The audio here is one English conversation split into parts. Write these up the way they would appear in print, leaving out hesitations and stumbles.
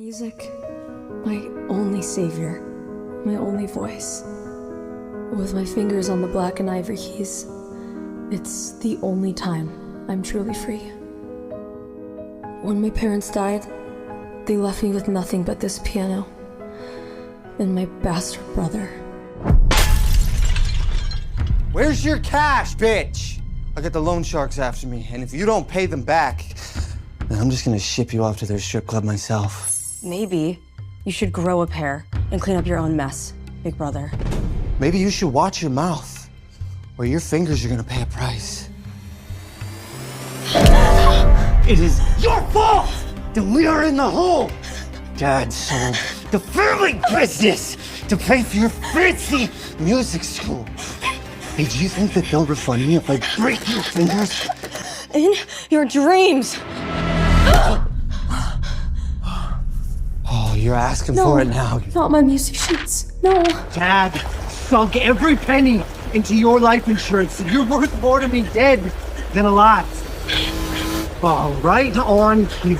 Music, my only savior, my only voice. With my fingers on the black and ivory keys, it's the only time I'm truly free. When my parents died, they left me with nothing but this piano and my bastard brother. Where's your cash, bitch? I got the loan sharks after me, and if you don't pay them back, then I'm just gonna ship you off to their strip club myself. Maybe you should grow a pair and clean up your own mess, big brother. Maybe you should watch your mouth, or your fingers are gonna pay a price. It is your fault that we are in the hole! Dad sold the family business to pay for your fancy music school. Hey, do you think that they'll refund me if I break your fingers? In your dreams! Oh, you're asking for it now. Not my music sheets. No. Dad sunk every penny into your life insurance, and you're worth more to me dead than alive. Oh, right on, you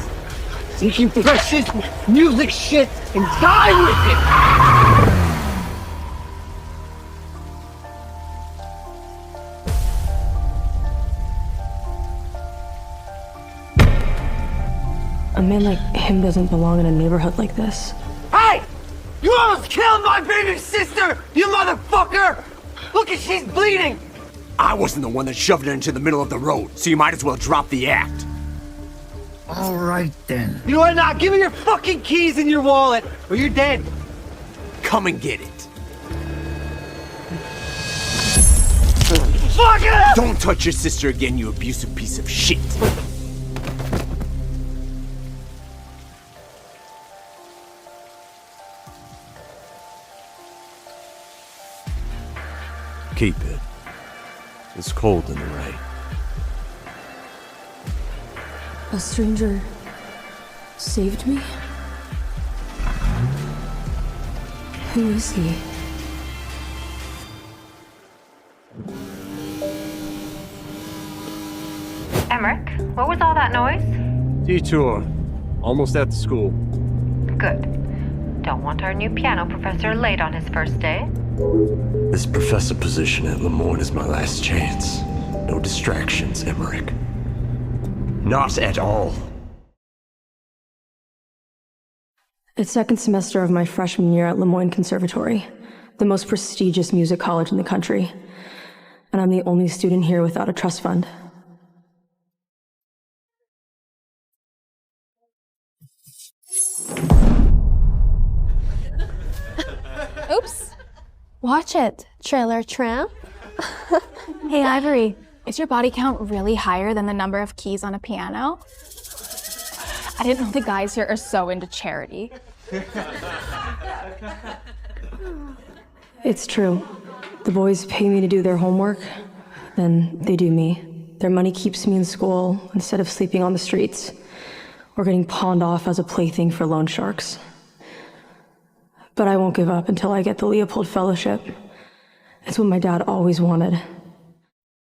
take your precious music shit and die with it! A man like him doesn't belong in a neighborhood like this. Hey! You almost killed my baby sister, you motherfucker! Look, she's bleeding! I wasn't the one that shoved her into the middle of the road, so you might as well drop the act. All right, then. You know what, now? Give me your fucking keys and your wallet, or you're dead. Come and get it. Fuck it! Don't touch your sister again, you abusive piece of shit. Keep it. It's cold in the rain. A stranger saved me? Who is he? Emeric, what was all that noise? Detour. Almost at the school. Good. Don't want our new piano professor late on his first day. This professor position at Lemoyne is my last chance. No distractions, Emeric. Not at all. It's second semester of my freshman year at Lemoyne Conservatory, the most prestigious music college in the country. And I'm the only student here without a trust fund. Oops. Watch it, trailer tramp. Hey, Ivory, is your body count really higher than the number of keys on a piano? I didn't know the guys here are so into charity. It's true. The boys pay me to do their homework, then they do me. Their money keeps me in school instead of sleeping on the streets or getting pawned off as a plaything for loan sharks. But I won't give up until I get the Leopold Fellowship. It's what my dad always wanted.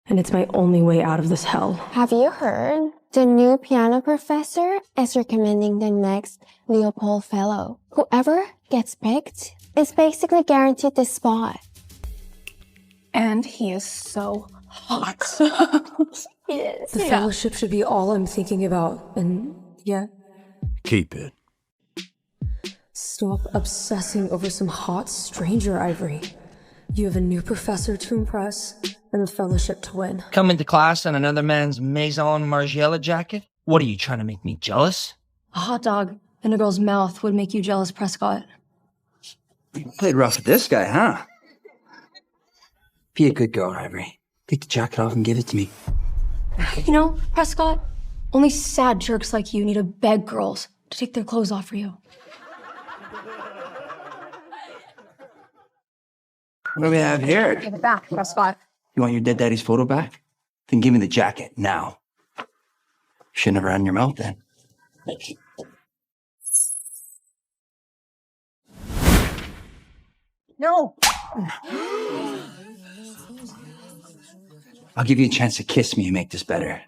And it's my only way out of this hell. Have you heard? The new piano professor is recommending the next Leopold Fellow. Whoever gets picked is basically guaranteed the spot. And he is so hot. The fellowship should be all I'm thinking about, and yeah. Keep it. Stop obsessing over some hot stranger, Ivory. You have a new professor to impress and the fellowship to win. Come into class in another man's Maison Margiela jacket? What are you, trying to make me jealous? A hot dog in a girl's mouth would make you jealous, Prescott. You played rough with this guy, huh? Be a good girl, Ivory. Take the jacket off and give it to me. You know, Prescott, only sad jerks like you need to beg girls to take their clothes off for you. What do we have here? Give it back, Prescott. You want your dead daddy's photo back? Then give me the jacket, now. Shouldn't have run your mouth then. No! I'll give you a chance to kiss me and make this better.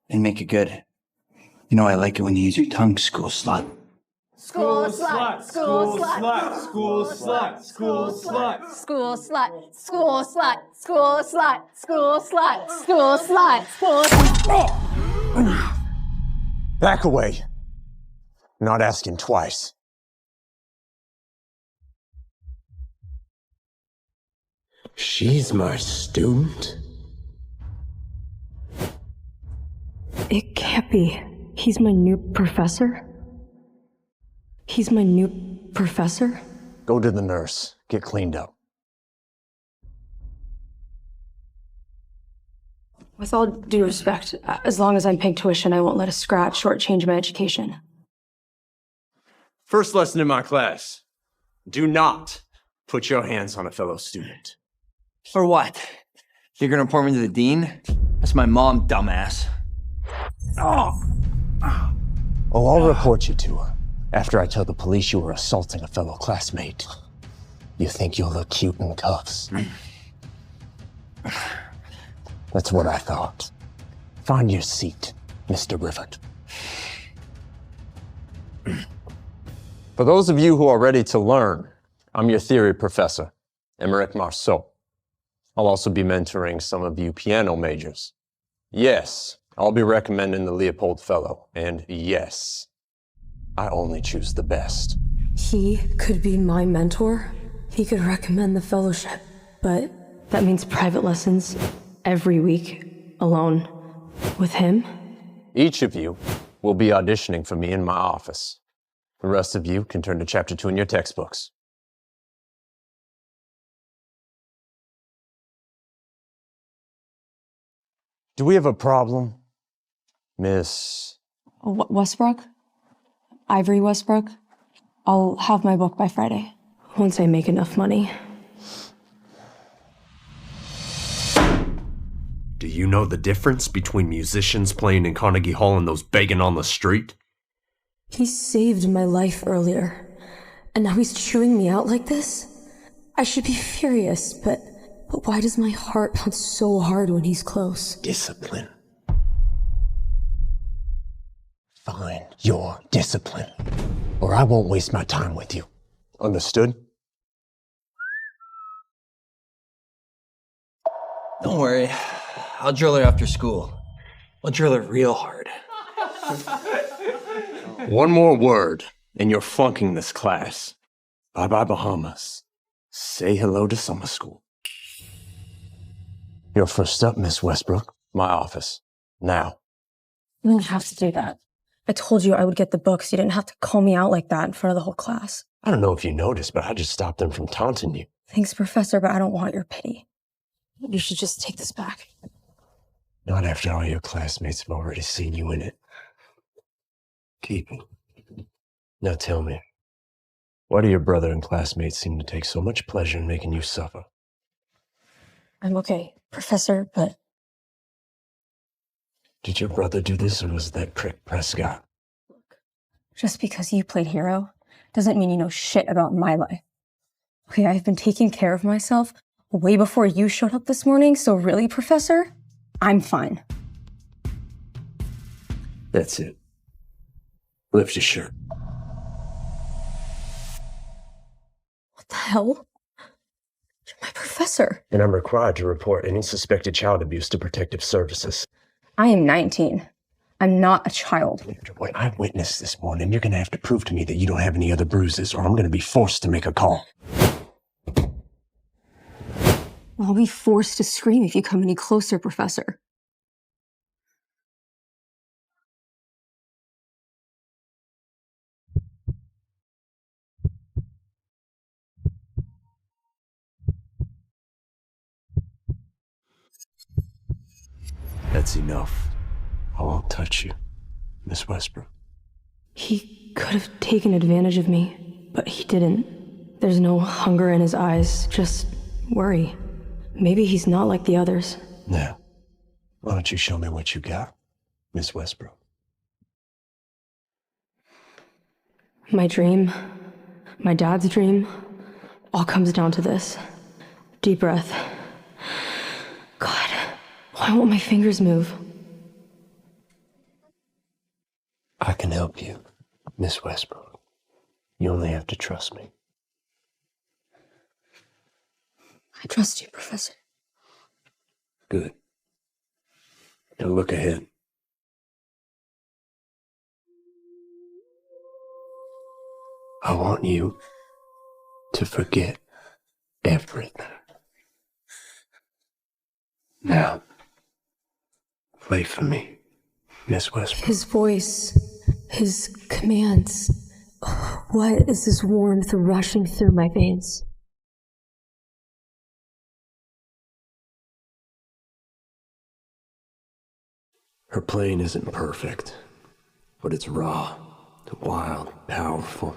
And make it good. You know I like it when you use your tongue, school slut. School slut. School slut. School slut. School slut. School slut. School slut. School slut. School slut. School slut. School slut. Back away. Not asking twice. She's my student? It can't be. He's my new professor? He's my new professor? Go to the nurse. Get cleaned up. With all due respect, as long as I'm paying tuition, I won't let a scratch shortchange my education. First lesson in my class. Do not put your hands on a fellow student. For what? You're gonna report me to the dean? That's my mom, dumbass. Oh, I'll report you to her after I tell the police you were assaulting a fellow classmate. You think you'll look cute in cuffs? That's what I thought. Find your seat, Mr. Rivet. For those of you who are ready to learn, I'm your theory professor, Emeric Marceaux. I'll also be mentoring some of you piano majors. Yes, I'll be recommending the Leopold Fellow, and yes, I only choose the best. He could be my mentor. He could recommend the fellowship, but that means private lessons every week, alone, with him. Each of you will be auditioning for me in my office. The rest of you can turn to chapter 2 in your textbooks. Do we have a problem, Miss? Westbrook? Ivory Westbrook? I'll have my book by Friday, once I make enough money. Do you know the difference between musicians playing in Carnegie Hall and those begging on the street? He saved my life earlier, and now he's chewing me out like this? I should be furious, but why does my heart pound so hard when he's close? Discipline. Find your discipline, or I won't waste my time with you. Understood? Don't worry. I'll drill her after school. I'll drill her real hard. One more word, and you're flunking this class. Bye-bye, Bahamas. Say hello to summer school. You're first up, Miss Westbrook. My office. Now. You didn't have to do that. I told you I would get the books. You didn't have to call me out like that in front of the whole class. I don't know if you noticed, but I just stopped them from taunting you. Thanks, Professor, but I don't want your pity. You should just take this back. Not after all your classmates have already seen you in it. Keep it. Now tell me, why do your brother and classmates seem to take so much pleasure in making you suffer? I'm okay, Professor, but... Did your brother do this, or was that prick Prescott? Just because you played hero doesn't mean you know shit about my life. Okay, I've been taking care of myself way before you showed up this morning, so really, Professor, I'm fine. That's it. Lift your shirt. What the hell? You're my professor. And I'm required to report any suspected child abuse to protective services. I am 19. I'm not a child. When I witnessed this morning, you're gonna have to prove to me that you don't have any other bruises, or I'm gonna be forced to make a call. I'll be forced to scream if you come any closer, Professor. That's enough. I won't touch you, Miss Westbrook. He could have taken advantage of me, but he didn't. There's no hunger in his eyes, just worry. Maybe he's not like the others. Now, why don't you show me what you got, Miss Westbrook? My dream, my dad's dream, all comes down to this. Deep breath. God, why won't my fingers move? I can help you, Miss Westbrook. You only have to trust me. I trust you, Professor. Good. Now look ahead. I want you to forget everything. Now, play for me, Miss Westbrook. His voice, his commands. What is this warmth rushing through my veins? Her playing isn't perfect, but it's raw, wild, powerful.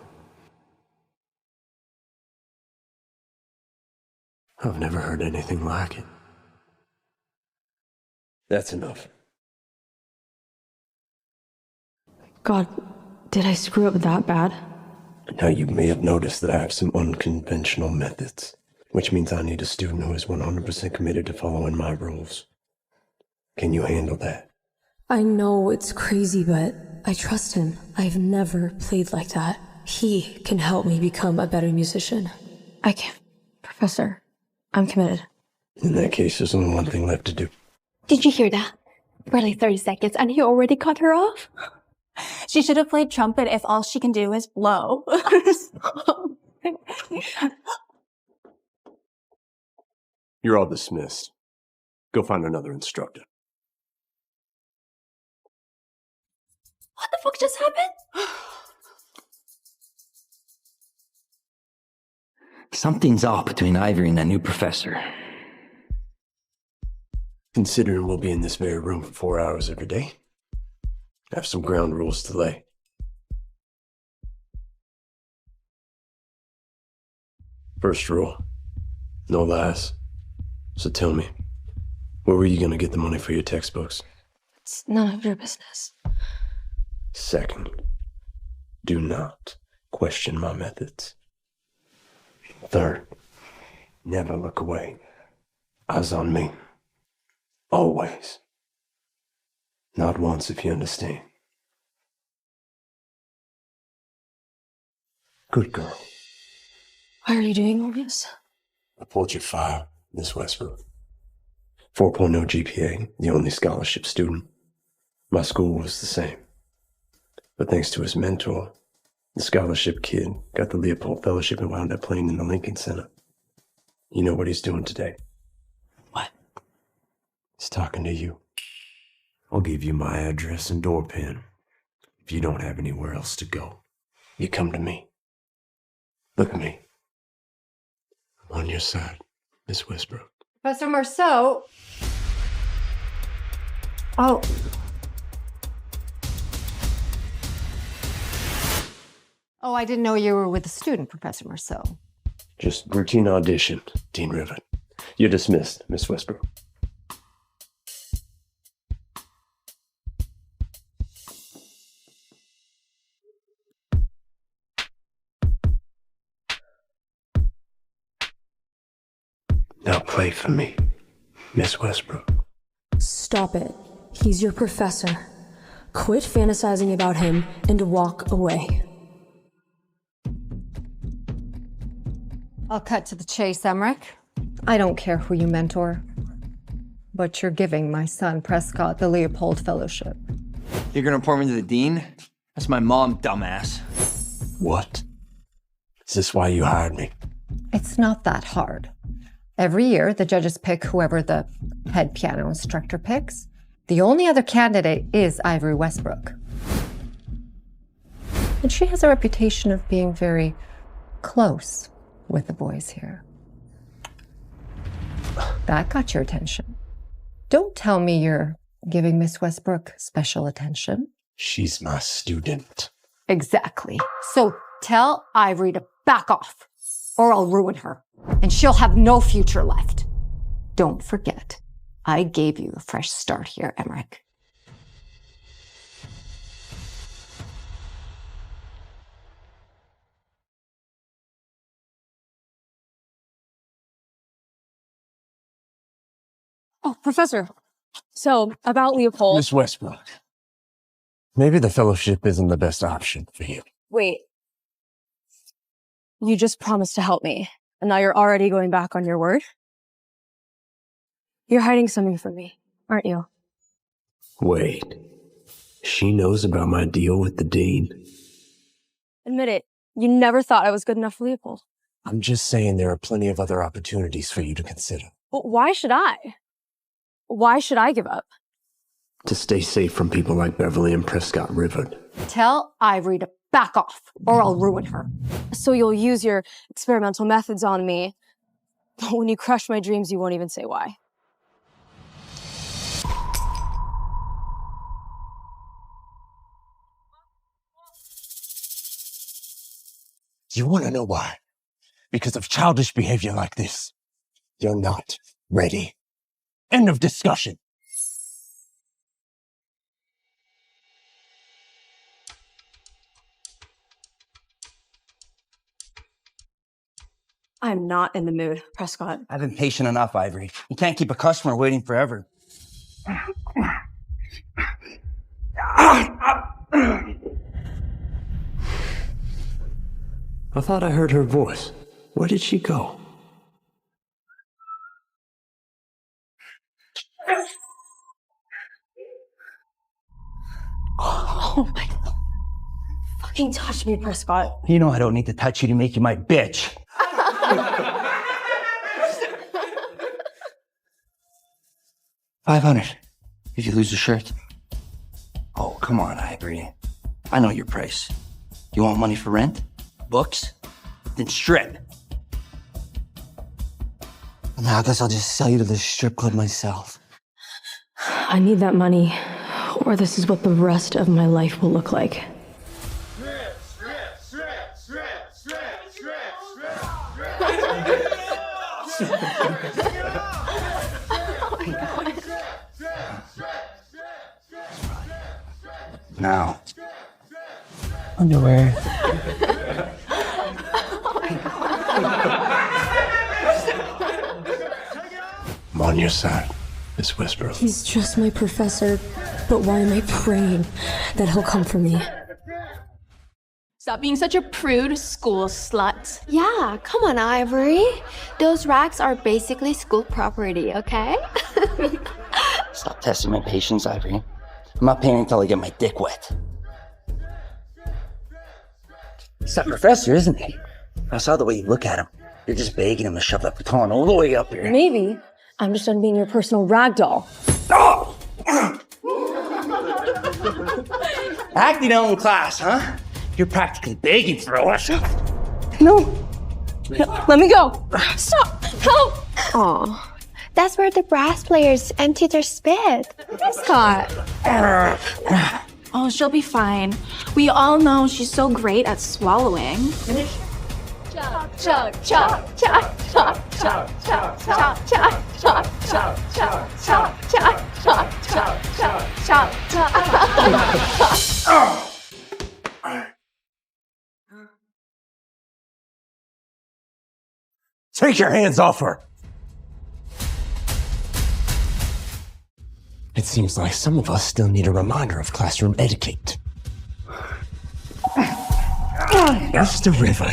I've never heard anything like it. That's enough. God, did I screw up that bad? Now you may have noticed that I have some unconventional methods, which means I need a student who is 100% committed to following my rules. Can you handle that? I know it's crazy, but I trust him. I've never played like that. He can help me become a better musician. I can. Professor, I'm committed. In that case, there's only one thing left to do. Did you hear that? Barely 30 seconds and he already cut her off? She should have played trumpet if all she can do is blow. You're all dismissed. Go find another instructor. What the fuck just happened? Something's off between Ivory and that new professor. Considering we'll be in this very room for 4 hours every day, I have some ground rules to lay. First rule, no lies. So tell me, where were you going to get the money for your textbooks? It's none of your business. Second, do not question my methods. Third, never look away. Eyes on me. Always. Not once, if you understand. Good girl. Why are you doing all this? I pulled your file, Miss Westbrook. 4.0 GPA, the only scholarship student. My school was the same. But thanks to his mentor, the scholarship kid got the Leopold Fellowship and wound up playing in the Lincoln Center. You know what he's doing today? What? He's talking to you. I'll give you my address and door pin. If you don't have anywhere else to go, you come to me. Look at me. I'm on your side, Miss Westbrook. Professor Marceaux. Oh. Oh, I didn't know you were with a student, Professor Marceaux. Just routine audition, Dean Rivet. You're dismissed, Miss Westbrook. Now play for me, Miss Westbrook. Stop it. He's your professor. Quit fantasizing about him and walk away. I'll cut to the chase, Emeric. I don't care who you mentor, but you're giving my son Prescott the Leopold Fellowship. You're gonna report me to the dean? That's my mom, dumbass. What? Is this why you hired me? It's not that hard. Every year, the judges pick whoever the head piano instructor picks. The only other candidate is Ivory Westbrook. And she has a reputation of being very close with the boys here. That got your attention. Don't tell me you're giving Miss Westbrook special attention. She's my student. Exactly. So tell Ivory to back off, or I'll ruin her, and she'll have no future left. Don't forget, I gave you a fresh start here, Emeric. Oh, Professor. So, about Leopold. Miss Westbrook. Maybe the fellowship isn't the best option for you. Wait. You just promised to help me, and now you're already going back on your word? You're hiding something from me, aren't you? Wait. She knows about my deal with the dean. Admit it, you never thought I was good enough for Leopold. I'm just saying there are plenty of other opportunities for you to consider. Well, why should I? Why should I give up? To stay safe from people like Beverly and Prescott River. Tell Ivory to back off, or I'll ruin her. So you'll use your experimental methods on me, but when you crush my dreams, you won't even say why. You want to know why? Because of childish behavior like this. You're not ready. End of discussion. I'm not in the mood, Prescott. I've been patient enough, Ivory. You can't keep a customer waiting forever. I thought I heard her voice. Where did she go? Oh my God. Fucking touch me, Prescott. You know I don't need to touch you to make you my bitch. $500 if you lose the shirt. Oh, come on, Ivory. I know your price. You want money for rent? Books? Then strip. Now I guess I'll just sell you to the strip club myself. I need that money, or this is what the rest of my life will look like. Now. Underwear. I'm on your side, Miss Westbrook. He's just my professor, but why am I praying that he'll come for me? Stop being such a prude school slut. Yeah, come on, Ivory. Those rags are basically school property, okay? Stop testing my patience, Ivory. I'm not paying until I get my dick wet. He's that professor, isn't he? I saw the way you look at him. You're just begging him to shove that baton all the way up here. Maybe I'm just done being your personal rag doll. Oh! Acting out in class, huh? You're practically begging for a lesson. No, let me go. Stop, help. Aw, that's where the brass players empty their spit. Prescott. Oh, she'll be fine. We all know she's so great at swallowing. Chop, chop, chop, chop, chop, chop, chop, chop, chop, chop, chop, chop, chop, chop, chop, chop, chop, chop. Take your hands off her! It seems like some of us still need a reminder of classroom etiquette. Mr. River,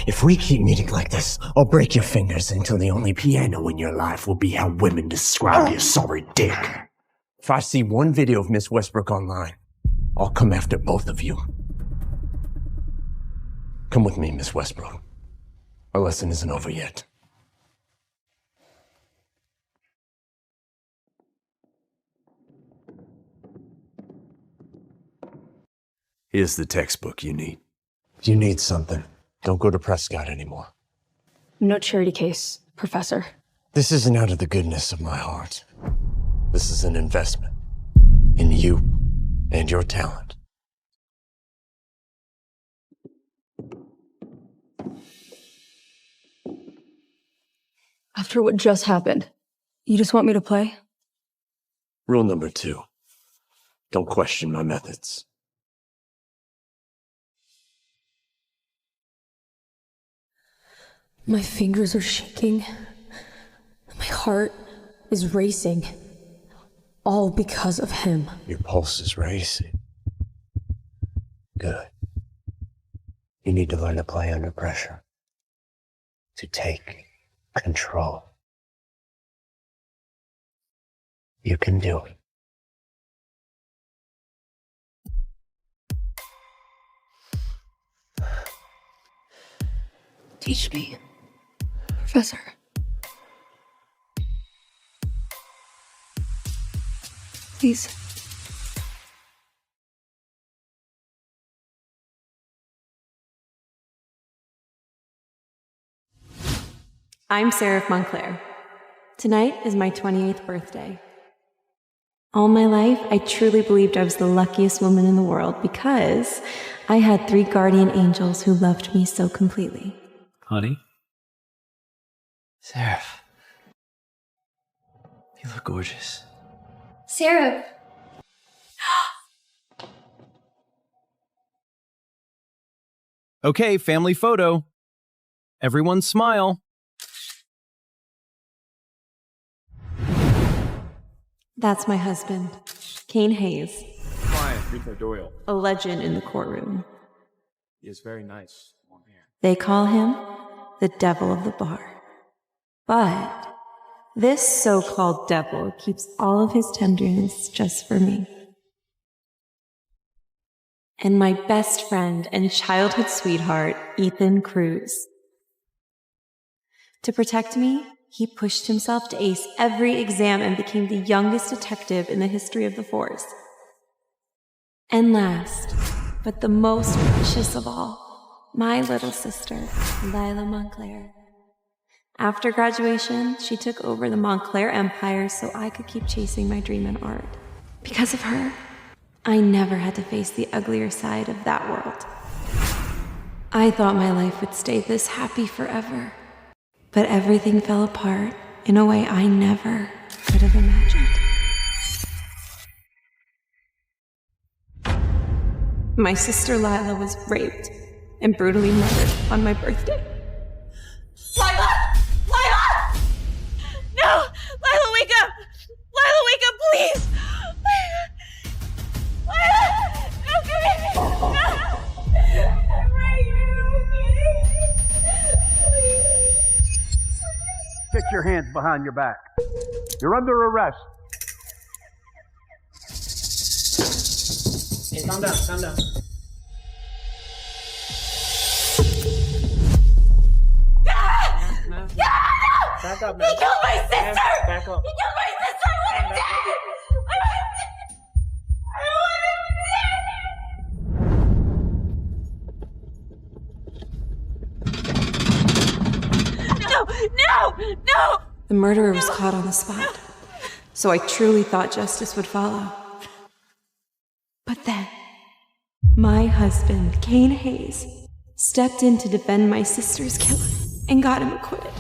if we keep meeting like this, I'll break your fingers until the only piano in your life will be how women describe your sorry dick. If I see one video of Miss Westbrook online, I'll come after both of you. Come with me, Miss Westbrook. Our lesson isn't over yet. Here's the textbook you need. If you need something, don't go to Prescott anymore. No charity case, Professor. This isn't out of the goodness of my heart. This is an investment in you and your talent. After what just happened, you just want me to play? Rule number 2, don't question my methods. My fingers are shaking. My heart is racing. All because of him. Your pulse is racing. Good. You need to learn to play under pressure. to take control. You can do it. Teach me, Professor. Please. I'm Seraph Montclair. Tonight is my 28th birthday. All my life, I truly believed I was the luckiest woman in the world because I had 3 guardian angels who loved me so completely. Honey? Seraph. You look gorgeous. Sarah. Okay, family photo. Everyone smile. That's my husband, Kane Hayes, Client, Rico Doyle. a legend in the courtroom. He is very nice. They call him the devil of the bar. But this so-called devil keeps all of his tenderness just for me. And my best friend and childhood sweetheart, Ethan Cruz. To protect me, he pushed himself to ace every exam and became the youngest detective in the history of the force. And last, but the most precious of all, my little sister, Lila Montclair. After graduation, she took over the Montclair empire so I could keep chasing my dream in art. Because of her, I never had to face the uglier side of that world. I thought my life would stay this happy forever. But everything fell apart in a way I never could have imagined. My sister Lila was raped and brutally murdered on my birthday. Lila! Lila! No! Lila, wake up! Lila, wake up, please! Lila! No, come here! No! I'm right here, please. Get your hands behind your back. You're under arrest. Hey, calm down, calm down. No! Back up, He man. killed my sister! Back up. He killed my sister! I want him dead! I want him dead! No! No! The murderer was caught on the spot, so I truly thought justice would follow. But then, my husband, Kane Hayes, stepped in to defend my sister's killer and got him acquitted.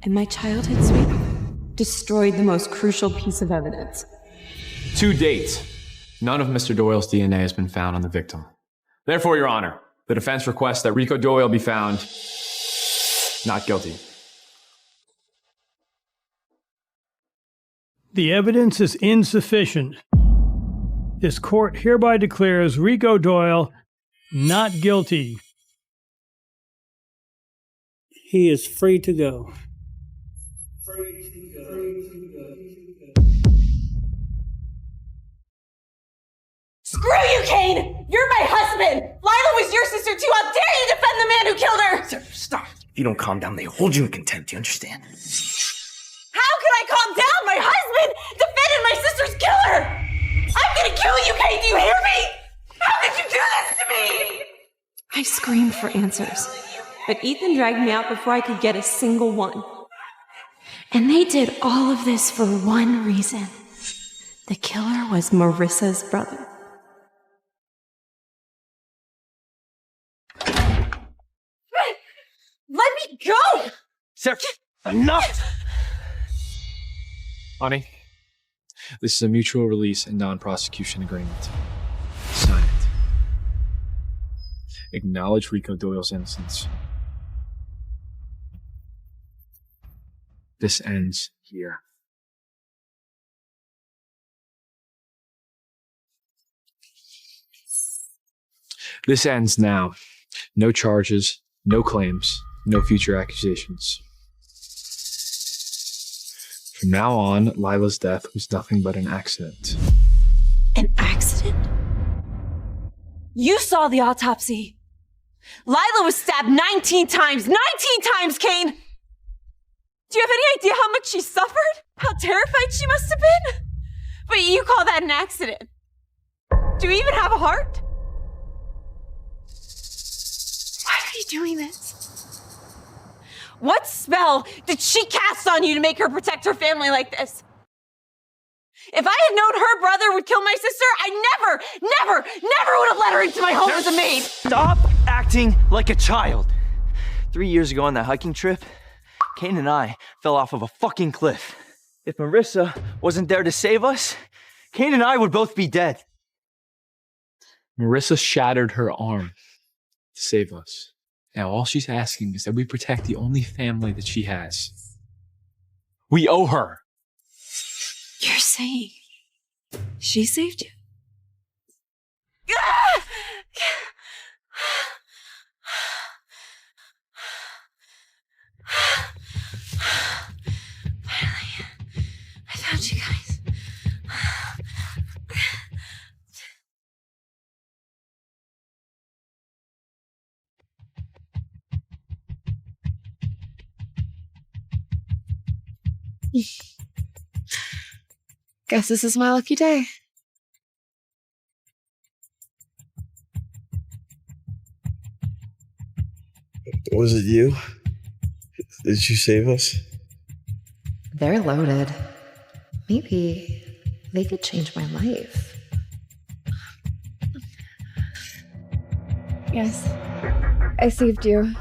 And my childhood sweetheart destroyed the most crucial piece of evidence. To date, none of Mr. Doyle's DNA has been found on the victim. Therefore, Your Honor, the defense requests that Rico Doyle be found not guilty. The evidence is insufficient. This court hereby declares Rico Doyle not guilty. He is free to go. Screw you, Kane! You're my husband! Lila was your sister too! How dare you defend the man who killed her! Sarah, stop. If you don't calm down, they hold you in contempt. You understand? How can I calm down? My husband defended my sister's killer! I'm gonna kill you, Kane! Do you hear me? How could you do this to me? I screamed for answers, but Ethan dragged me out before I could get a single one. And they did all of this for one reason. The killer was Marissa's brother. Let me go! Sarah, enough! Honey, this is a mutual release and non-prosecution agreement. Sign it. Acknowledge Rico Doyle's innocence. This ends here. This ends now. No charges, No claims, no future accusations. From now on, Lila's death was nothing but an accident. An accident? You saw the autopsy. Lila was stabbed 19 times. 19 times, Kane! Do you have any idea how much she suffered? How terrified she must have been? But you call that an accident? Do you even have a heart? Why are you doing this? What spell did she cast on you to make her protect her family like this? If I had known her brother would kill my sister, I never would have let her into my home as a maid. Stop acting like a child. 3 years ago on that hiking trip, Kane and I fell off of a fucking cliff. If Marissa wasn't there to save us, Kane and I would both be dead. Marissa shattered her arm to save us. Now all she's asking is that we protect the only family that she has. We owe her. You're saying she saved you? Finally, I found you guys. Guess this is my lucky day. Was it you? Did you save us? They're loaded. Maybe they could change my life. Yes, I saved you.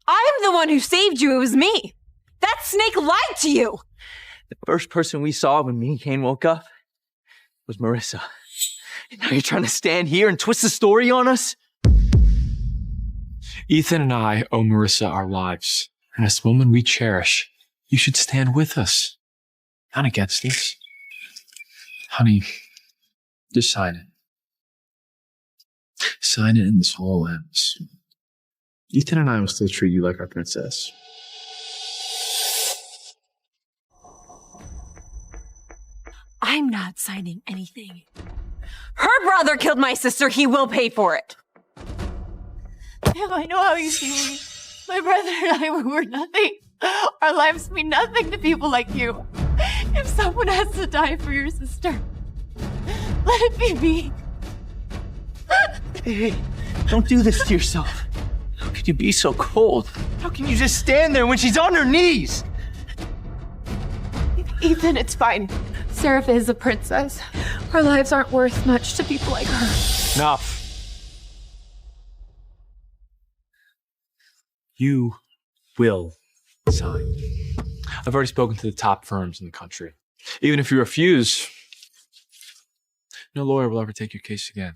I'm the one who saved you. It was me. That snake lied to you. The first person we saw when me and Kane woke up was Marissa. And now you're trying to stand here and twist the story on us? Ethan and I owe Marissa our lives. And as the woman we cherish, you should stand with us, not against us. Honey, just sign it. Sign it and this all ends. Ethan and I will still treat you like our princess. I'm not signing anything. Her brother killed my sister. He will pay for it. Pam, I know how you feel me. My brother and I were nothing. Our lives mean nothing to people like you. If someone has to die for your sister, let it be me. Hey, don't do this to yourself. How could you be so cold? How can you just stand there when she's on her knees? Ethan, it's fine. Seraph is a princess. Our lives aren't worth much to people like her. Enough. You will sign. I've already spoken to the top firms in the country. Even if you refuse, no lawyer will ever take your case again.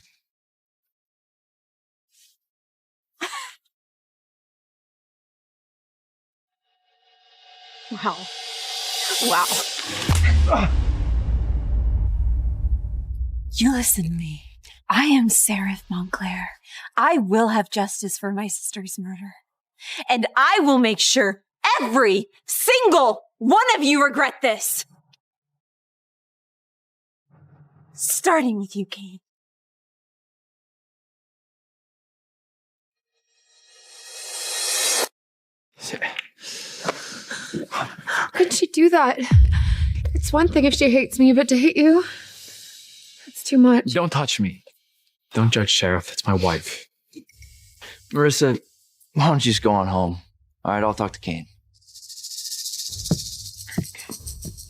Wow. Wow. You listen to me. I am Seraph Montclair. I will have justice for my sister's murder. And I will make sure every single one of you regret this. Starting with you, Kane. How could she do that? It's one thing if she hates me, but to hate you, that's too much. Don't touch me. Don't judge Sheriff. It's my wife. Marissa, why don't you just go on home? All right, I'll talk to Kane.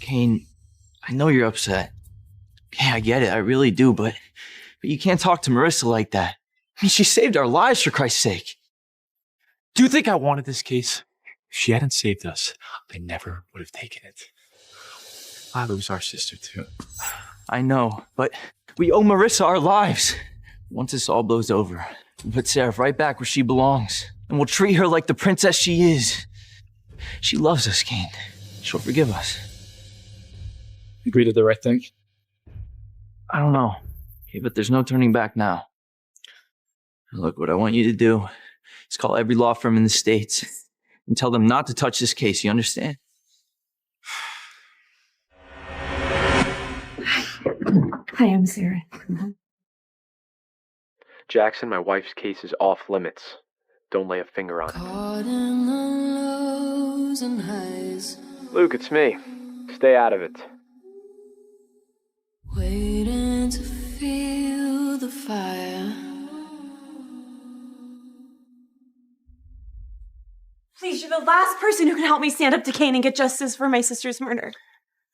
Kane, I know you're upset. Yeah, I get it. I really do, but you can't talk to Marissa like that. I mean, she saved our lives, for Christ's sake. Do you think I wanted this case? If she hadn't saved us, I never would have taken it. Lila was our sister, too. I know, but we owe Marissa our lives. Once this all blows over, we'll put Seraph right back where she belongs, and we'll treat her like the princess she is. She loves us, Kane. She'll forgive us. Agree to the right thing? I don't know. Okay, but there's no turning back now. Look, what I want you to do is call every law firm in the States and tell them not to touch this case, you understand? Hi, I'm Sarah. Jackson, my wife's case is off limits. Don't lay a finger on it. Luke, it's me. Stay out of it. Waiting to feel the fire. Please, you're the last person who can help me stand up to Kane and get justice for my sister's murder.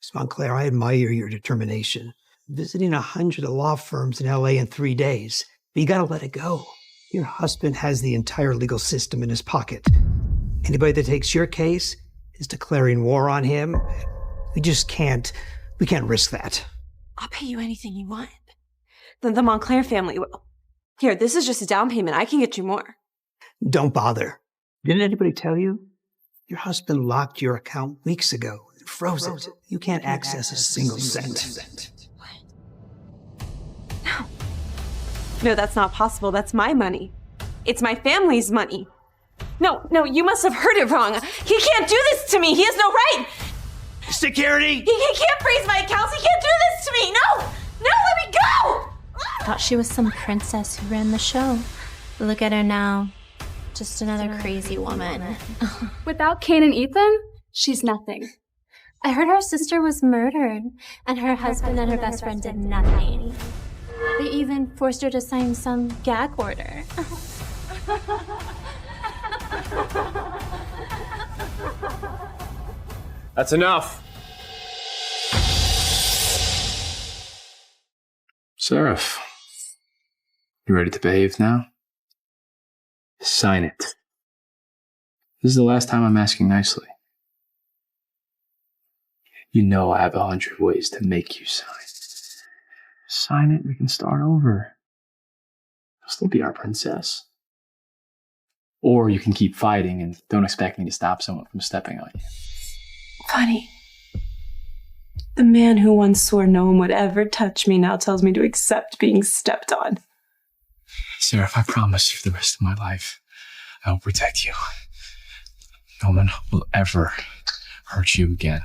Miss Montclair, I admire your determination. Visiting 100 law firms in LA in 3 days. But you gotta let it go. Your husband has the entire legal system in his pocket. Anybody that takes your case is declaring war on him. We can't risk that. I'll pay you anything you want. The Montclair family will. Here, this is just a down payment. I can get you more. Don't bother. Didn't anybody tell you? Your husband locked your account weeks ago and froze it. You can't access a single cent. No, that's not possible. That's my money. It's my family's money. No, you must have heard it wrong. He can't do this to me. He has no right. Security! He can't freeze my accounts. He can't do this to me. No, let me go. Thought she was some princess who ran the show. Look at her now. Just another crazy woman. Without Kane and Ethan, she's nothing. I heard her sister was murdered, and her husband and her best friend did nothing. They even forced her to sign some gag order. That's enough. Seraph, you ready to behave now? Sign it. This is the last time I'm asking nicely. You know I have 100 ways to make you sign. Sign it, we can start over. You'll still be our princess. Or you can keep fighting and don't expect me to stop someone from stepping on you. Funny. The man who once swore no one would ever touch me now tells me to accept being stepped on. Seraph, I promise you for the rest of my life, I will protect you. No one will ever hurt you again.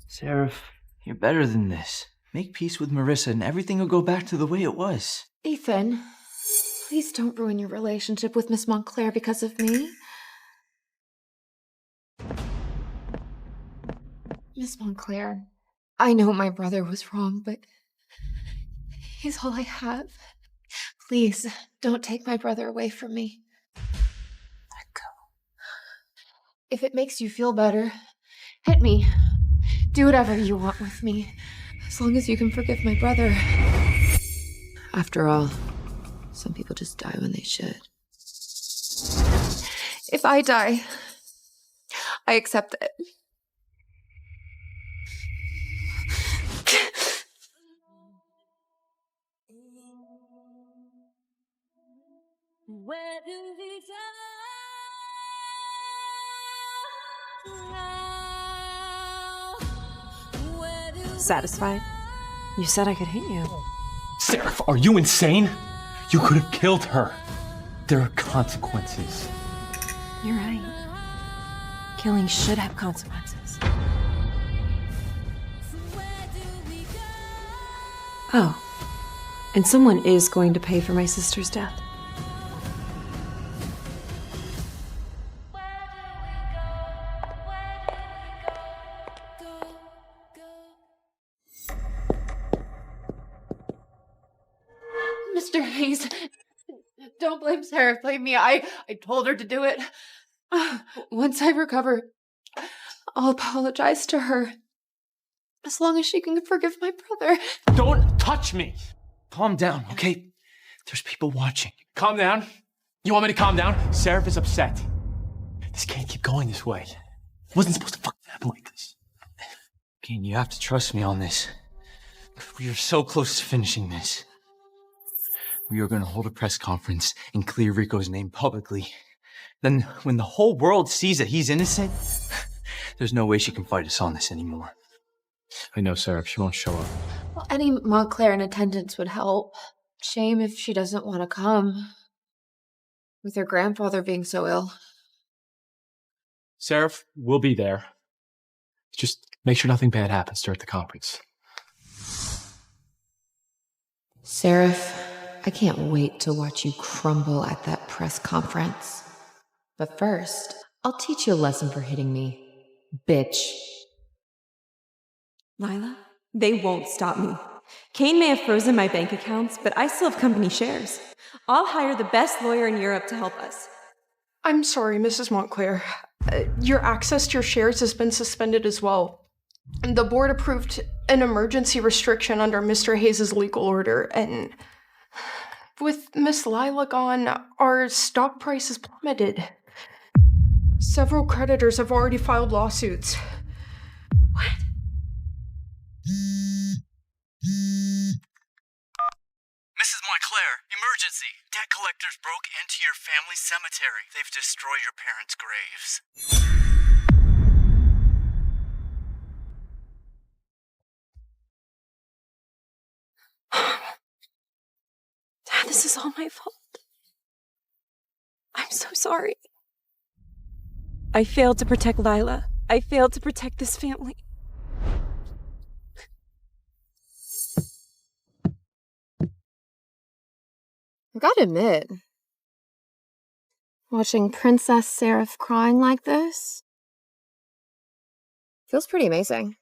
Seraph, you're better than this. Make peace with Marissa and everything will go back to the way it was. Ethan, please don't ruin your relationship with Miss Montclair because of me. Miss Montclair, I know my brother was wrong, but he's all I have. Please, don't take my brother away from me. Let go. If it makes you feel better, hit me. Do whatever you want with me, as long as you can forgive my brother. After all, some people just die when they should. If I die, I accept it. Where do we go? Satisfied? You said I could hit you. Seraph, are you insane? You could have killed her. There are consequences. You're right. Killing should have consequences. Oh, and someone is going to pay for my sister's death. Mr. Hayes, don't blame Sarah, blame me. I told her to do it. Once I recover, I'll apologize to her. As long as she can forgive my brother. Don't touch me! Calm down, okay? There's people watching. Calm down. You want me to calm down? Seraph is upset. This can't keep going this way. It wasn't supposed to fucking happen like this. Kane, you have to trust me on this. We are so close to finishing this. We are going to hold a press conference and clear Rico's name publicly. Then when the whole world sees that he's innocent, there's no way she can fight us on this anymore. I know, Sarah. She won't show up. Well, any Montclair in attendance would help. Shame if she doesn't want to come. With her grandfather being so ill. Seraph will be there. Just make sure nothing bad happens to her at the conference. Seraph, I can't wait to watch you crumble at that press conference. But first, I'll teach you a lesson for hitting me. Bitch. Lila, they won't stop me. Kane may have frozen my bank accounts, but I still have company shares. I'll hire the best lawyer in Europe to help us. I'm sorry, Mrs. Montclair. Your access to your shares has been suspended as well. The board approved an emergency restriction under Mr. Hayes' legal order, and with Miss Lila gone, our stock price has plummeted. Several creditors have already filed lawsuits. What? Mrs. Montclair, emergency! Debt collectors broke into your family's cemetery. They've destroyed your parents' graves. Dad, this is all my fault. I'm so sorry. I failed to protect Lila. I failed to protect this family. I gotta admit, watching Princess Seraph crying like this feels pretty amazing.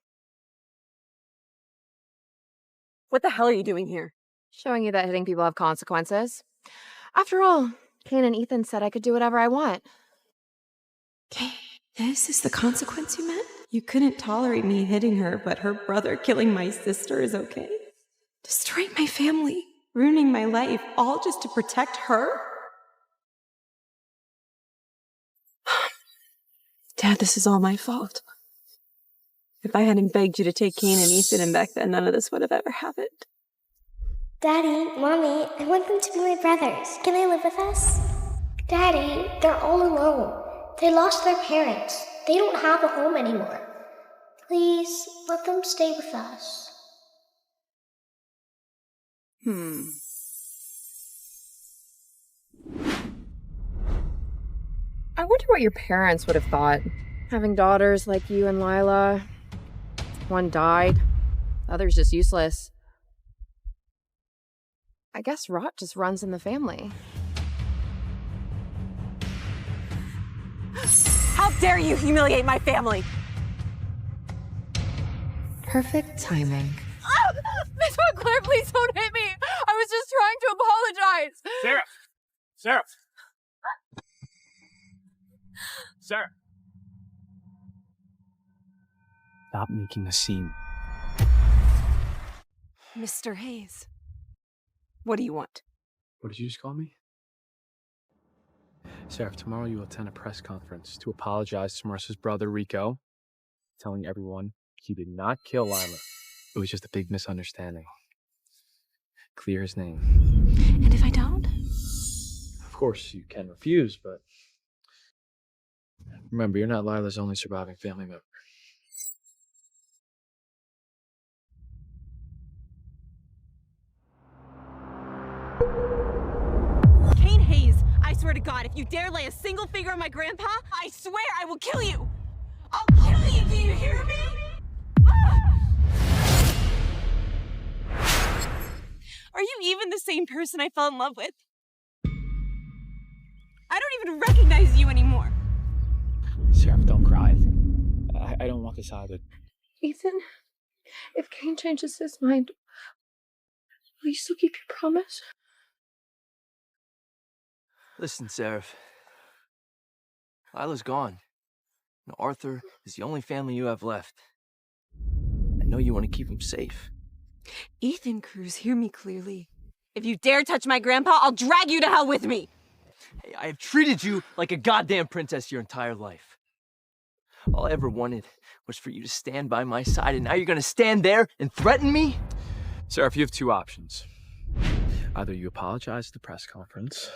What the hell are you doing here? Showing you that hitting people have consequences. After all, Kane and Ethan said I could do whatever I want. Okay, this is the consequence you meant? You couldn't tolerate me hitting her, but her brother killing my sister is okay? Destroying my family, ruining my life, all just to protect her? Dad, this is all my fault. If I hadn't begged you to take Kane and Ethan in back then, none of this would have ever happened. Daddy, Mommy, I want them to be my brothers. Can they live with us? Daddy, they're all alone. They lost their parents. They don't have a home anymore. Please, let them stay with us. I wonder what your parents would have thought. Having daughters like you and Lila. One died, the other's just useless. I guess rot just runs in the family. How dare you humiliate my family? Perfect timing. Miss Montclair, please don't hit me! I was just trying to apologize! Sarah! Sarah! Sarah! Stop making a scene. Mr. Hayes, what do you want? What did you just call me? Sarah, tomorrow you will attend a press conference to apologize to Marissa's brother, Rico, telling everyone he did not kill Lila. It was just a big misunderstanding. Clear his name. And if I don't? Of course, you can refuse, but remember, you're not Lila's only surviving family member. Kane Hayes, I swear to God, if you dare lay a single finger on my grandpa, I swear I will kill you! I'll kill you, do you hear me? Are you even the same person I fell in love with? I don't even recognize you anymore. Sarah, don't cry. I don't want this either. Ethan, if Kane changes his mind, will you still keep your promise? Listen, Seraph. Lila's gone. Now, Arthur is the only family you have left. I know you want to keep him safe. Ethan Cruz, hear me clearly. If you dare touch my grandpa, I'll drag you to hell with me! Hey, I have treated you like a goddamn princess your entire life. All I ever wanted was for you to stand by my side, and now you're gonna stand there and threaten me? Sarah, you have two options. Either you apologize at the press conference,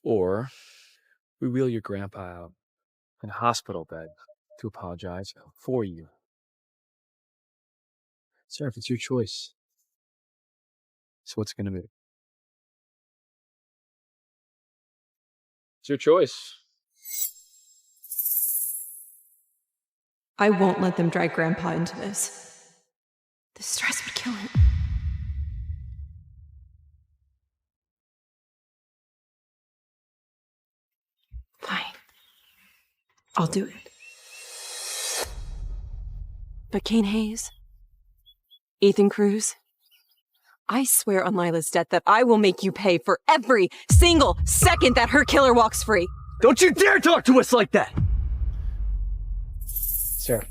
or We wheel your grandpa out in a hospital bed to apologize for you. Seraph, it's your choice. So what's it gonna be? It's your choice. I won't let them drag Grandpa into this. The stress would kill him. Fine. I'll do it. But Kane Hayes, Ethan Cruz, I swear on Lila's death that I will make you pay for every single second that her killer walks free. Don't you dare talk to us like that! Sarah,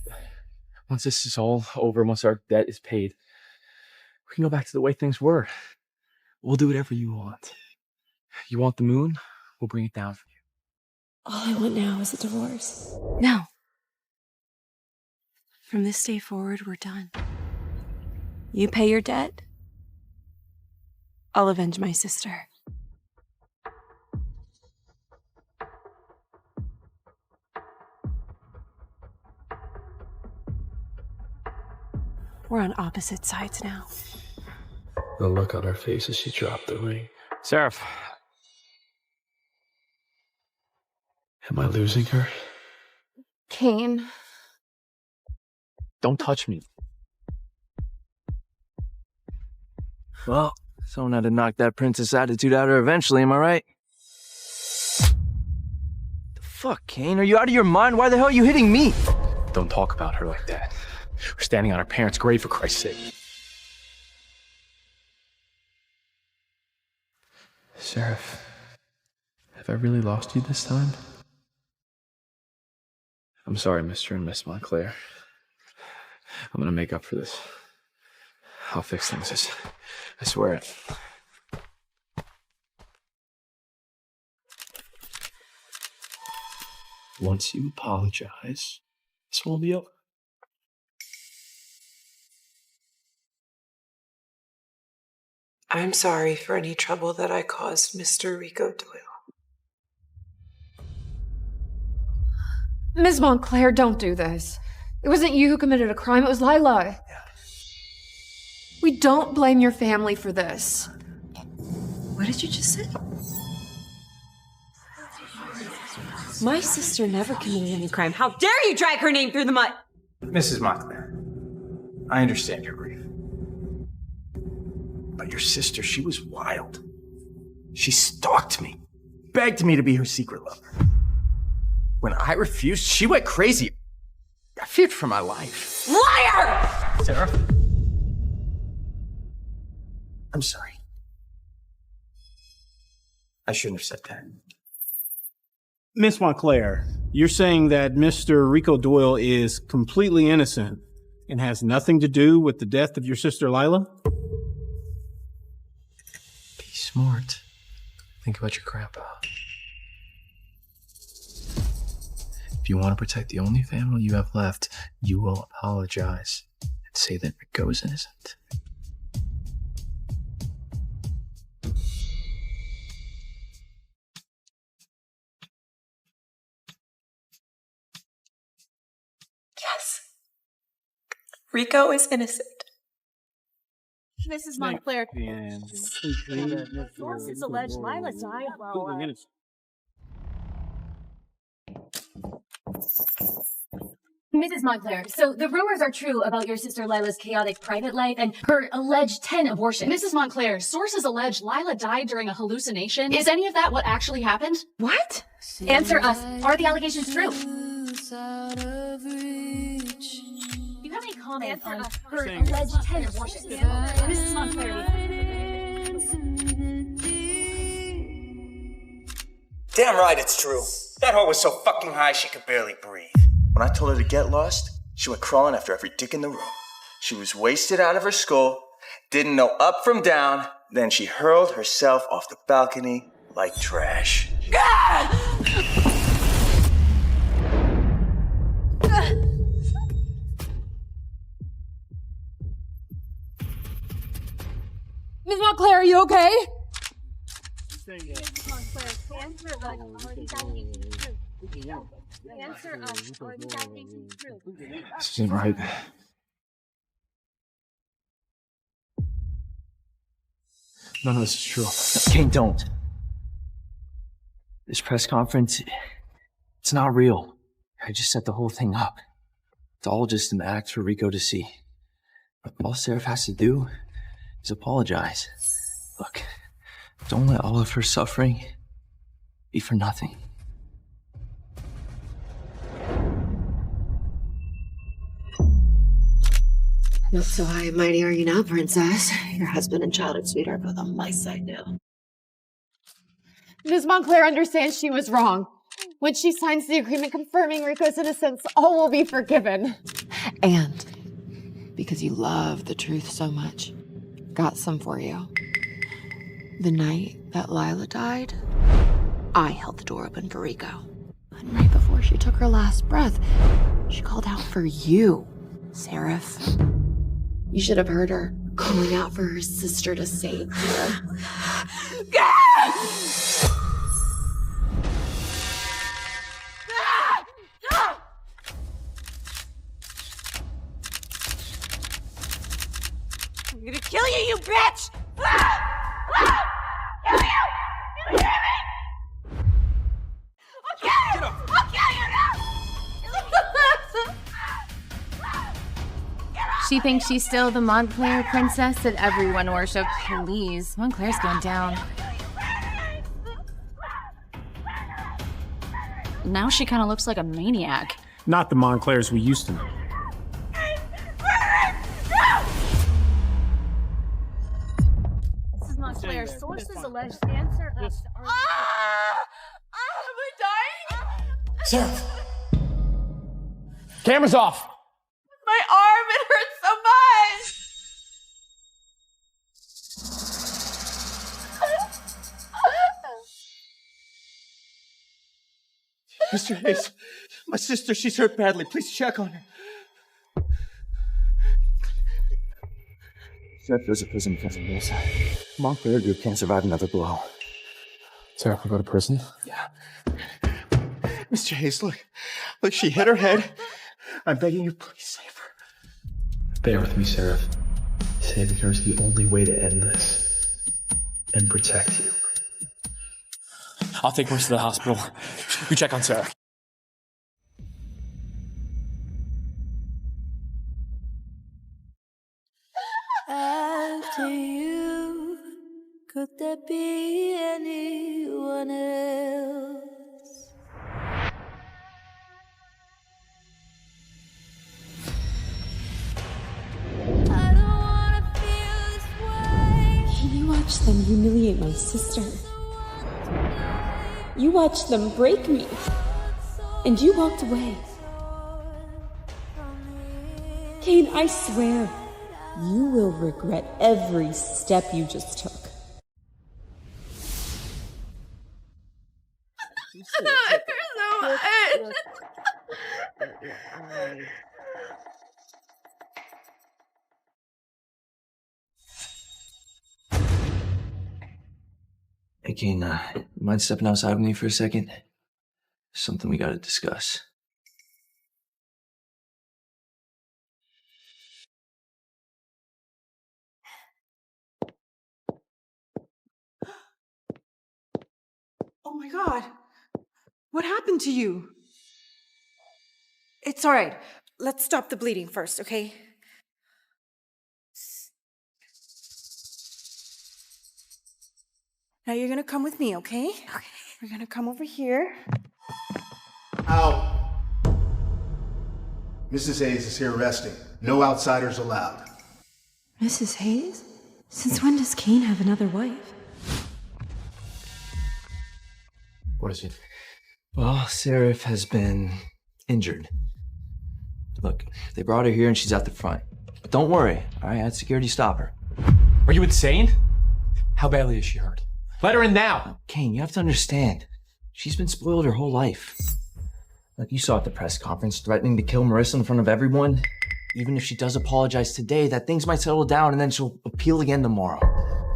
once this is all over, once our debt is paid, we can go back to the way things were. We'll do whatever you want. You want the moon? We'll bring it down for you. All I want now is a divorce. No. From this day forward, we're done. You pay your debt, I'll avenge my sister. We're on opposite sides now. The look on her face as she dropped the ring. Seraph. Am I losing her? Kane. Don't touch me. Well, someone had to knock that princess attitude out of her eventually, am I right? The fuck, Kane? Are you out of your mind? Why the hell are you hitting me? Don't talk about her like that. We're standing on our parents' grave, for Christ's sake. Seraph, have I really lost you this time? I'm sorry, Mr. and Miss Montclair. I'm gonna make up for this. I'll fix things, I swear it. Once you apologize, this will be over. I'm sorry for any trouble that I caused Mr. Rico Doyle. Ms. Montclair, don't do this. It wasn't you who committed a crime, it was Lila. We don't blame your family for this. What did you just say? My sister never committed any crime. How dare you drag her name through the mud? Mrs. Montclair, I understand your grief. But your sister, she was wild. She stalked me, begged me to be her secret lover. When I refused, she went crazy. I feared for my life. Liar! Sarah? I'm sorry. I shouldn't have said that. Miss Montclair, you're saying that Mr. Rico Doyle is completely innocent and has nothing to do with the death of your sister Lila? Be smart. Think about your grandpa. If you want to protect the only family you have left, you will apologize and say that Rico is innocent. Yes. Rico is innocent. Mrs. Montclair. Sources allege Lila died while... Mrs. Montclair, so the rumors are true about your sister Lila's chaotic private life and her alleged 10 abortions. Mrs. Montclair, sources allege Lila died during a hallucination. Is any of that what actually happened? What? Answer us. Are the allegations true? Do you have any comments on her alleged 10 abortions? Mrs. Montclair. Damn right it's true. That hoe was so fucking high she could barely breathe. When I told her to get lost, she went crawling after every dick in the room. She was wasted out of her skull, didn't know up from down, then she hurled herself off the balcony like trash. Ms. Montclair, are you okay? This isn't right. None of this is true. Kane, don't. This press conference, it's not real. I just set the whole thing up. It's all just an act for Rico to see. But all Seraph has to do is apologize. Look, don't let all of her suffering be for nothing. Not so high and mighty are you now, princess. Your husband and childhood sweetheart both on my side now. Ms. Montclair understands she was wrong. When she signs the agreement confirming Rico's innocence, all will be forgiven. And because you love the truth so much, got some for you. The night that Lila died, I held the door open for Rico. And right before she took her last breath, she called out for you, Seraph. You should have heard her calling out for her sister to save her. I'm gonna kill you, you bitch! Kill you! You hear me? I'll kill you! I'll kill you now! She thinks she's still the Montclair princess that everyone worships. Please, Montclair's going down. Now she kind of looks like a maniac. Not the Montclairs we used to know. This is Montclair. Sources allege dancer. Am I dying? Seraph! Camera's off! My arm, it hurts so much! Mr. Hayes, my sister, she's hurt badly. Please check on her. Seraph goes to prison because of this. Montclair group can't survive another blow. Seraph will go to prison? Yeah. Mr. Hayes, look, she hit her head. I'm begging you, please save her. Bear with me, Seraph. Saving her is the only way to end this. And protect you. I'll take Marissa to the hospital. You check on Sarah. After you, could there be anyone else? I don't wanna feel this way. You watched them humiliate my sister. You watched them break me. And you walked away. Kane, I swear, you will regret every step you just took. Hey, Kane, you mind stepping outside with me for a second? There's something we gotta discuss. Oh my God. What happened to you? It's all right. Let's stop the bleeding first, okay? Now you're gonna come with me, okay? Okay. We're gonna come over here. Out. Mrs. Hayes is here resting. No outsiders allowed. Mrs. Hayes? Since when does Kane have another wife? What is it? Well, Seraph has been injured. Look, they brought her here and she's at the front. But don't worry, all right? I had security stop her. Are you insane? How badly is she hurt? Let her in now! Kane, you have to understand. She's been spoiled her whole life. Like you saw at the press conference, threatening to kill Marissa in front of everyone. Even if she does apologize today, that things might settle down and then she'll appeal again tomorrow.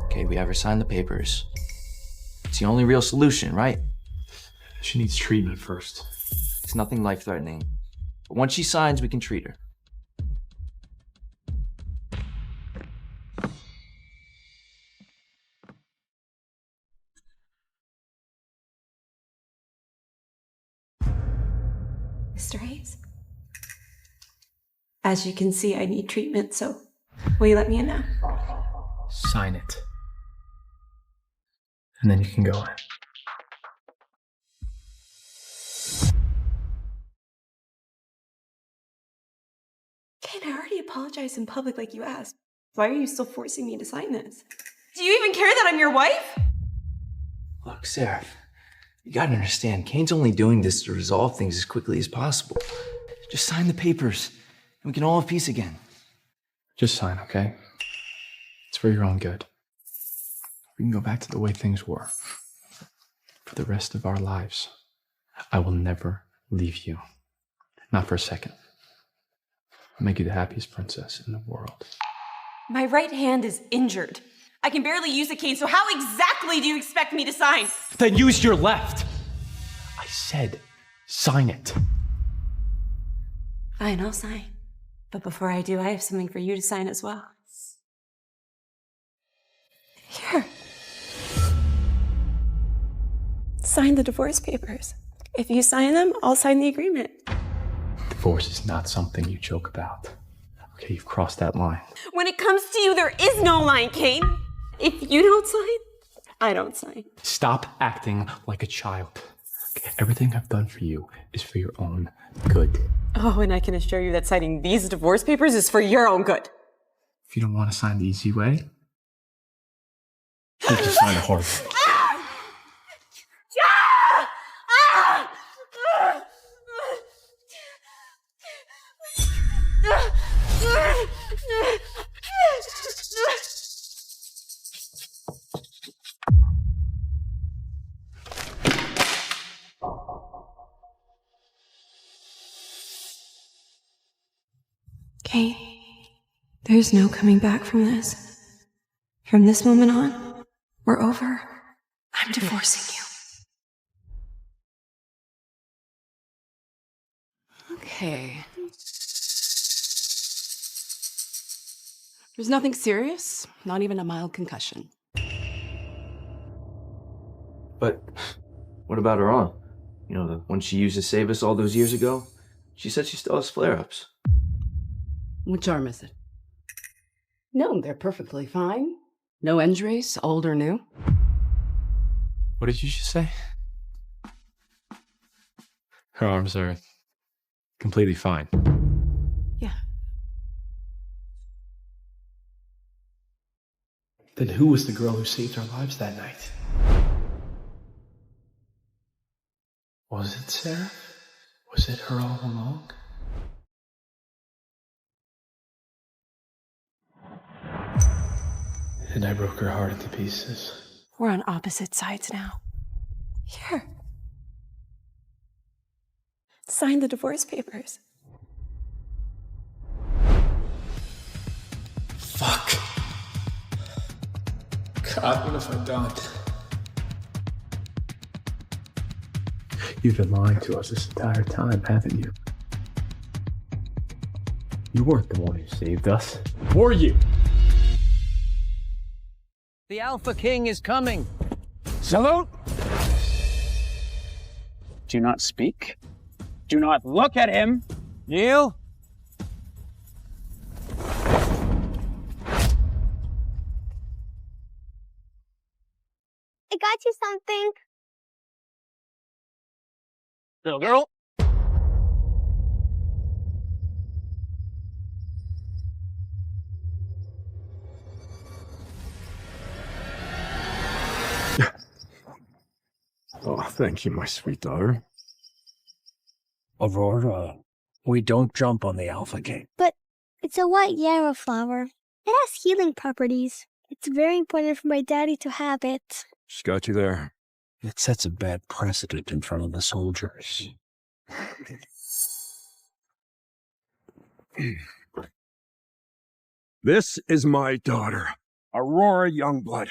Okay, we have her sign the papers. It's the only real solution, right? She needs treatment first. It's nothing life-threatening. But once she signs, we can treat her. Mr. Hayes? As you can see, I need treatment, so will you let me in now? Sign it. And then you can go in. Kane, I already apologized in public like you asked. Why are you still forcing me to sign this? Do you even care that I'm your wife? Look, Sarah, you gotta understand, Kane's only doing this to resolve things as quickly as possible. Just sign the papers, and we can all have peace again. Just sign, okay? It's for your own good. We can go back to the way things were. For the rest of our lives. I will never leave you. Not for a second. I'll make you the happiest princess in the world. My right hand is injured. I can barely use a cane, so how exactly do you expect me to sign? Then use your left! I said, sign it. Fine, I'll sign. But before I do, I have something for you to sign as well. Here. Sign the divorce papers. If you sign them, I'll sign the agreement. Divorce is not something you joke about. Okay, you've crossed that line. When it comes to you, there is no line, Kane. If you don't sign, I don't sign. Stop acting like a child. Okay, everything I've done for you is for your own good. Oh, and I can assure you that signing these divorce papers is for your own good. If you don't want to sign the easy way, you can sign the hard way. Kane, there's no coming back from this. From this moment on, we're over. I'm divorcing you. Okay. There's nothing serious, not even a mild concussion. But what about her arm? You know, the one she used to save us all those years ago? She said she still has flare-ups. Which arm is it? No, they're perfectly fine. No injuries, old or new. What did you just say? Her arms are completely fine. Yeah. Then who was the girl who saved our lives that night? Was it Sarah? Was it her all along? And I broke her heart into pieces. We're on opposite sides now. Here. Sign the divorce papers. Fuck. God, what have I done? You've been lying to us this entire time, haven't you? You weren't the one who saved us, were you? The Alpha King is coming. Salute! Do not speak. Do not look at him. Kneel. I got you something. Little girl. Oh, thank you, my sweet daughter. Aurora, we don't jump on the Alpha King. But it's a white yarrow flower. It has healing properties. It's very important for my daddy to have it. She's got you there. It sets a bad precedent in front of the soldiers. This is my daughter, Aurora Youngblood,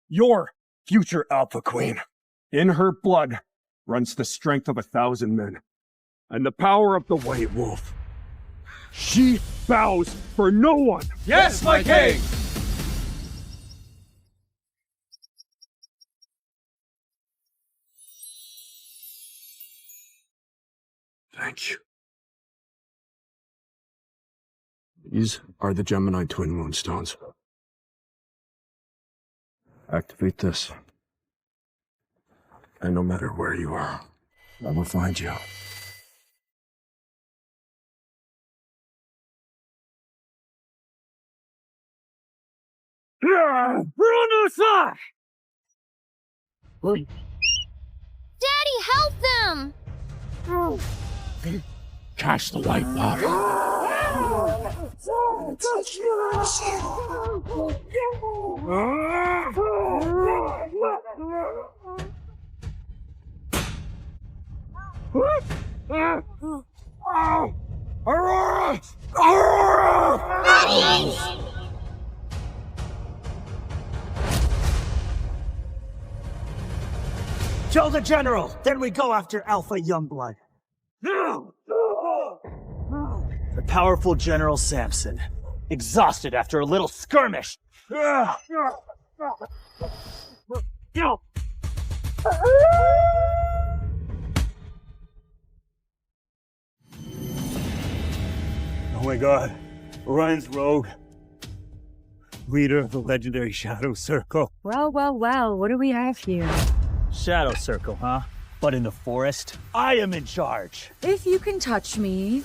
your future Alpha Queen. In her blood runs the strength of 1,000 men, and the power of the White Wolf. She bows for no one! Yes, my king! Thank you. These are the Gemini Twin Moonstones. Activate this. And no matter where you are, I will find you. We're under attack! Daddy, help them! Catch the White Wolf. Aurora! Aurora! Kill the general, then we go after Alpha Youngblood. The powerful General Samson, exhausted after a little skirmish. Oh my god, Orion's rogue. Leader of the legendary Shadow Circle. Well, well, well, what do we have here? Shadow Circle, huh? But in the forest, I am in charge. If you can touch me,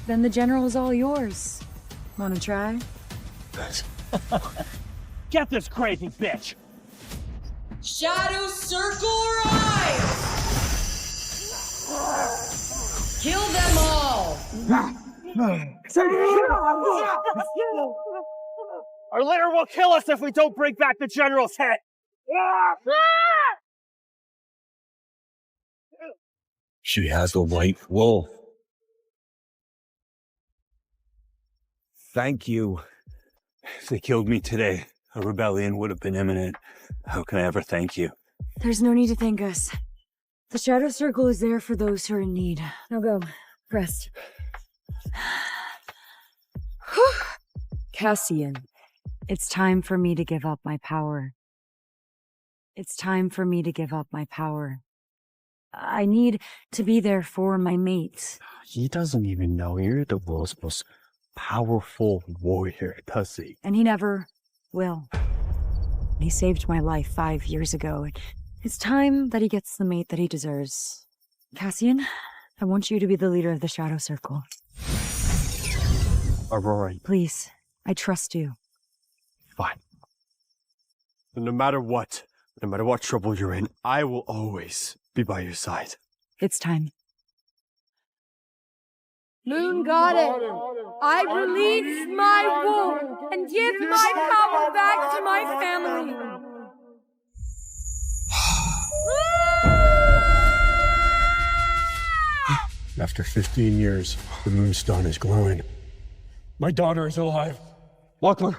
then the general is all yours. Wanna try? Get this crazy bitch! Shadow Circle rise! Kill them all! Our leader will kill us if we don't bring back the general's head! She has the White Wolf. Thank you. If they killed me today, a rebellion would have been imminent. How can I ever thank you? There's no need to thank us. The Shadow Circle is there for those who are in need. Now go. Rest. Cassian, it's time for me to give up my power. It's time for me to give up my power. I need to be there for my mates. He doesn't even know you're the world's most powerful warrior, does he? And he never will. He saved my life 5 years ago. It's time that he gets the mate that he deserves. Cassian, I want you to be the leader of the Shadow Circle. Aurora. Please, I trust you. Fine. No matter what trouble you're in, I will always be by your side. It's time. Moon Goddess, I release my wolf and give my power back to my family. After 15 years, the Moonstone is glowing. My daughter is alive. Lachlan,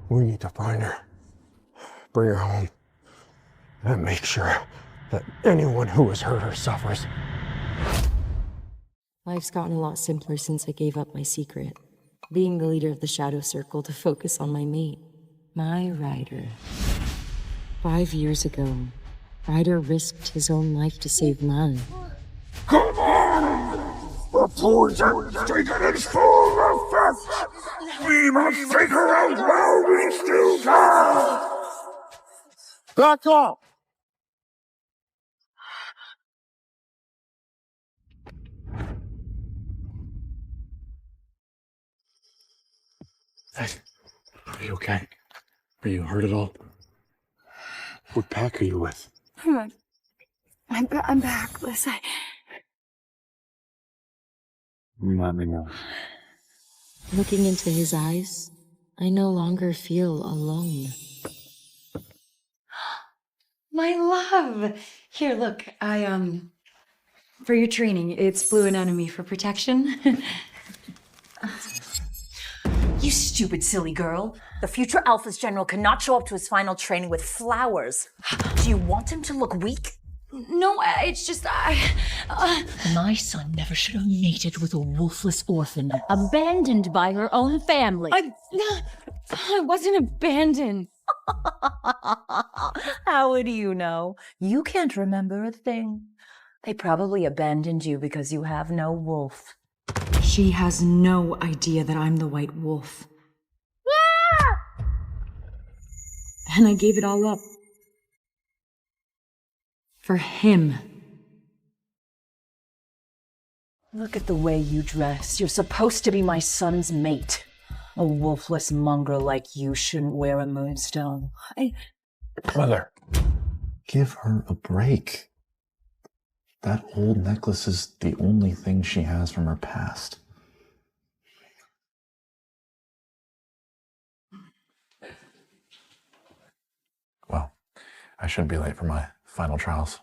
we need to find her. Bring her home. And make sure that anyone who has hurt her suffers. Life's gotten a lot simpler since I gave up my secret. Being the leader of the Shadow Circle to focus on my mate, my Ryder. 5 years ago, Ryder risked his own life to save mine. Come on! The poison is taken its full effect! We must take her out while we still can! Back off! Hey, are you okay? Are you hurt at all? What pack are you with? I'm back, Liz. Let me know. Looking into his eyes, I no longer feel alone. My love! Here, look, for your training, it's blue anemone for protection. You stupid, silly girl. The future Alpha's general cannot show up to his final training with flowers. Do you want him to look weak? No, it's just My son never should have mated with a wolfless orphan, abandoned by her own family. I wasn't abandoned. How would you know? You can't remember a thing. They probably abandoned you because you have no wolf. She has no idea that I'm the white wolf. And I gave it all up. For him. Look at the way you dress. You're supposed to be my son's mate. A wolfless mongrel like you shouldn't wear a moonstone. Brother, give her a break. That old necklace is the only thing she has from her past. Well, I shouldn't be late for my final trials.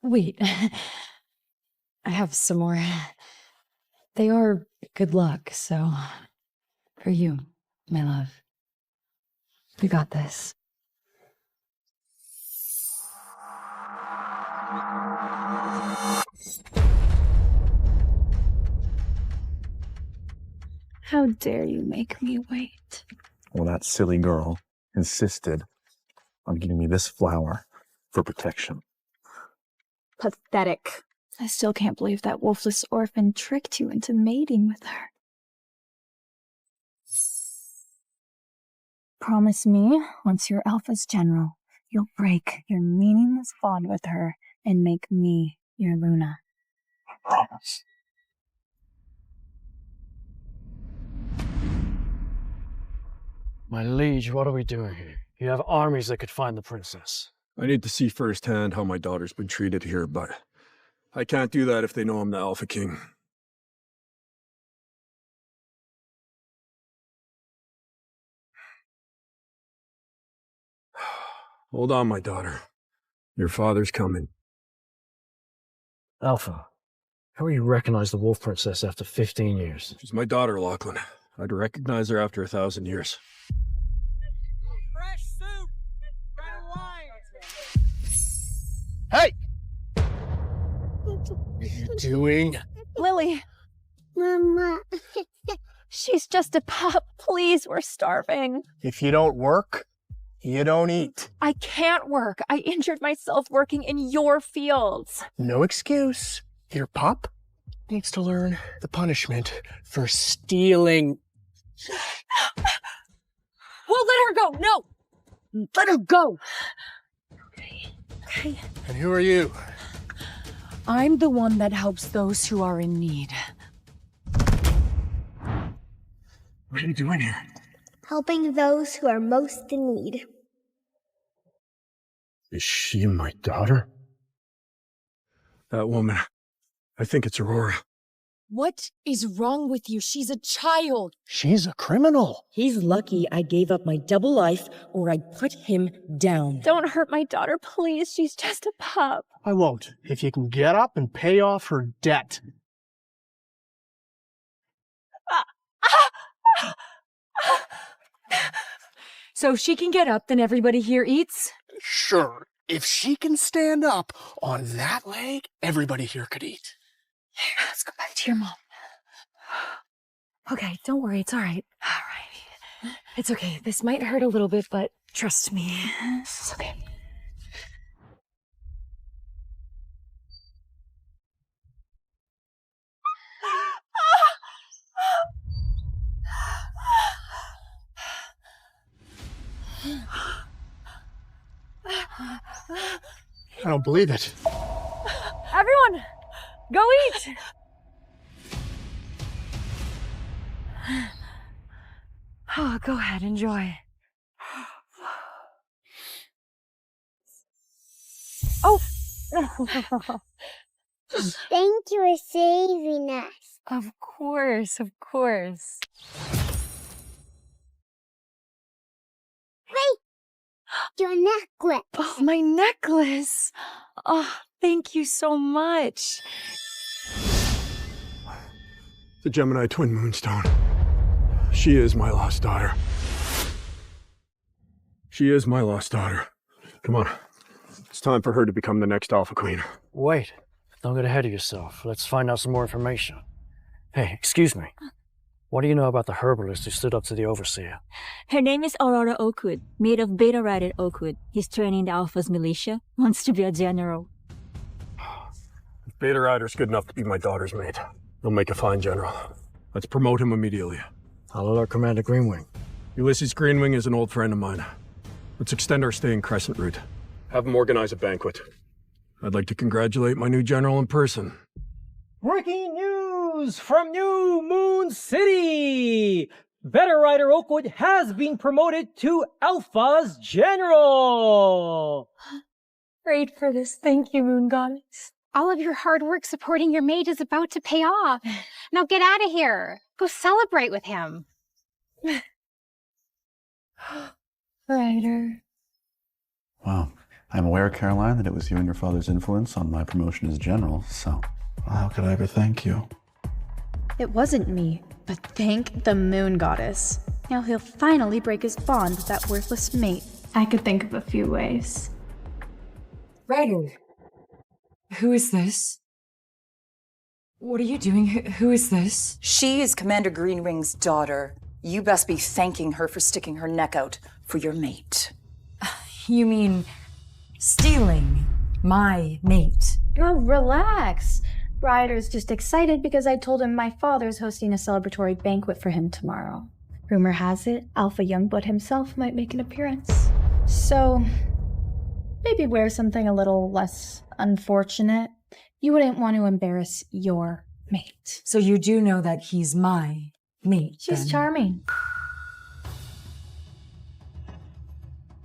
Wait. I have some more. They are good luck, so for you, my love. We got this. How dare you make me wait? Well, that silly girl insisted on giving me this flower for protection. Pathetic. I still can't believe that wolfless orphan tricked you into mating with her. Promise me, once you're Alpha's general, you'll break your meaningless bond with her and make me your Luna. I promise. My liege, what are we doing here? You have armies that could find the princess. I need to see firsthand how my daughter's been treated here, but I can't do that if they know I'm the Alpha King. Hold on, my daughter. Your father's coming. Alpha, how will you recognize the wolf princess after 15 years? She's my daughter, Lachlan. I'd recognize her after 1,000 years. Fresh soup! Wine! Hey! What are you doing? Lily! Mama. She's just a pup. Please, we're starving. If you don't work, you don't eat. I can't work. I injured myself working in your fields. No excuse. Your pup needs to learn the punishment for stealing. Well, let her go. No. Let her go. Okay. And who are you? I'm the one that helps those who are in need. What are you doing here? Helping those who are most in need. Is she my daughter? That woman, I think it's Aurora. What is wrong with you? She's a child. She's a criminal. He's lucky I gave up my double life or I'd put him down. Don't hurt my daughter, please. She's just a pup. I won't, if you can get up and pay off her debt. So she can get up, then everybody here eats? Sure. If she can stand up on that leg, everybody here could eat. Here, let's go back to your mom. Okay, don't worry, it's all right. All right. It's okay. This might hurt a little bit, but trust me, it's okay. I don't believe it. Everyone, go eat. Oh, go ahead, enjoy. Oh. Thank you for saving us. Of course, of course. Hey! Your necklace. Oh, my necklace. Oh, thank you so much. The Gemini twin moonstone. She is my lost daughter. She is my lost daughter. Come on, let's It's time for her to become the next Alpha Queen. Wait. Don't get ahead of yourself. Let's find out some more information. Hey, excuse me. What do you know about the herbalist who stood up to the Overseer? Her name is Aurora Oakwood, mate of Beta Rider Oakwood. He's training the Alpha's militia, wants to be a general. If Beta Rider's good enough to be my daughter's mate, he'll make a fine general. Let's promote him immediately. I'll alert Commander Greenwing. Ulysses Greenwing is an old friend of mine. Let's extend our stay in Crescent Route. Have him organize a banquet. I'd like to congratulate my new general in person. Breaking news from New Moon City! Beta Rider Oakwood has been promoted to Alpha's General! Prayed for this. Thank you, Moon Goddess. All of your hard work supporting your mate is about to pay off. Now get out of here. Go celebrate with him. Ryder. Wow. I'm aware, Caroline, that it was you and your father's influence on my promotion as general, so how could I ever thank you? It wasn't me, but thank the Moon Goddess. Now he'll finally break his bond with that worthless mate. I could think of a few ways. Ryder. Who is this? What are you doing? Who is this? She is Commander Greenwing's daughter. You best be thanking her for sticking her neck out for your mate. You mean stealing my mate? Oh, relax. Ryder's just excited because I told him my father's hosting a celebratory banquet for him tomorrow. Rumor has it, Alpha Youngblood himself might make an appearance. So, maybe wear something a little less unfortunate. You wouldn't want to embarrass your mate. So you do know that he's my mate, She's then? charming.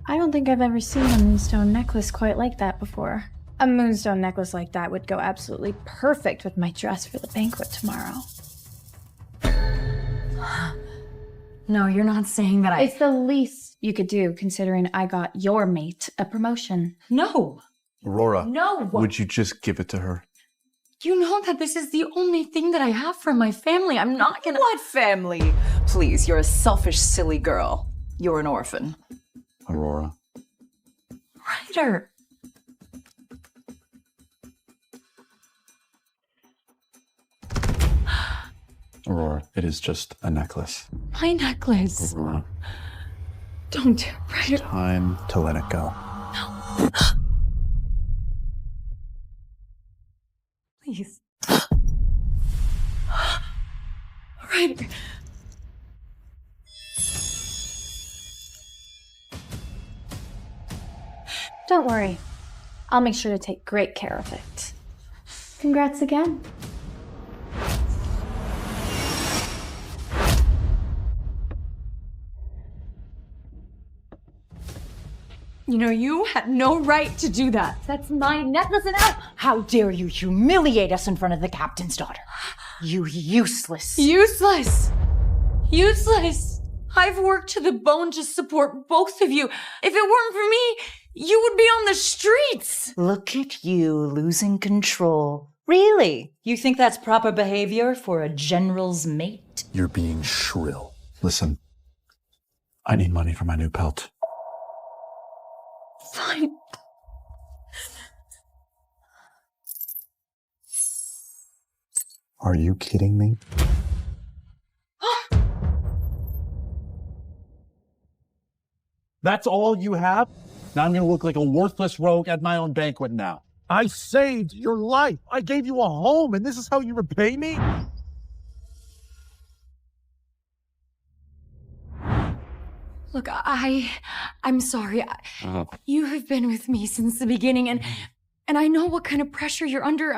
I don't think I've ever seen a moonstone necklace quite like that before. A moonstone necklace like that would go absolutely perfect with my dress for the banquet tomorrow. No, you're not saying that It's the least you could do, considering I got your mate a promotion. No! Aurora, No! would you just give it to her? You know that this is the only thing that I have from my family. I'm not gonna— What family? Please, you're a selfish, silly girl. You're an orphan. Aurora. Ryder! Aurora, it is just a necklace. My necklace. Aurora, Don't, Ryder. time to let it go. No. Please. Ryder. Don't worry. I'll make sure to take great care of it. Congrats again. You know, you had no right to do that. That's my necklace and how dare you humiliate us in front of the captain's daughter? You useless. Useless! Useless! I've worked to the bone to support both of you. If it weren't for me, you would be on the streets! Look at you losing control. Really? You think that's proper behavior for a general's mate? You're being shrill. Listen, I need money for my new pelt. Fine. Are you kidding me? That's all you have? Now I'm gonna look like a worthless rogue at my own banquet now. I saved your life. I gave you a home, and this is how you repay me? Look, I'm sorry. You have been with me since the beginning, and I know what kind of pressure you're under.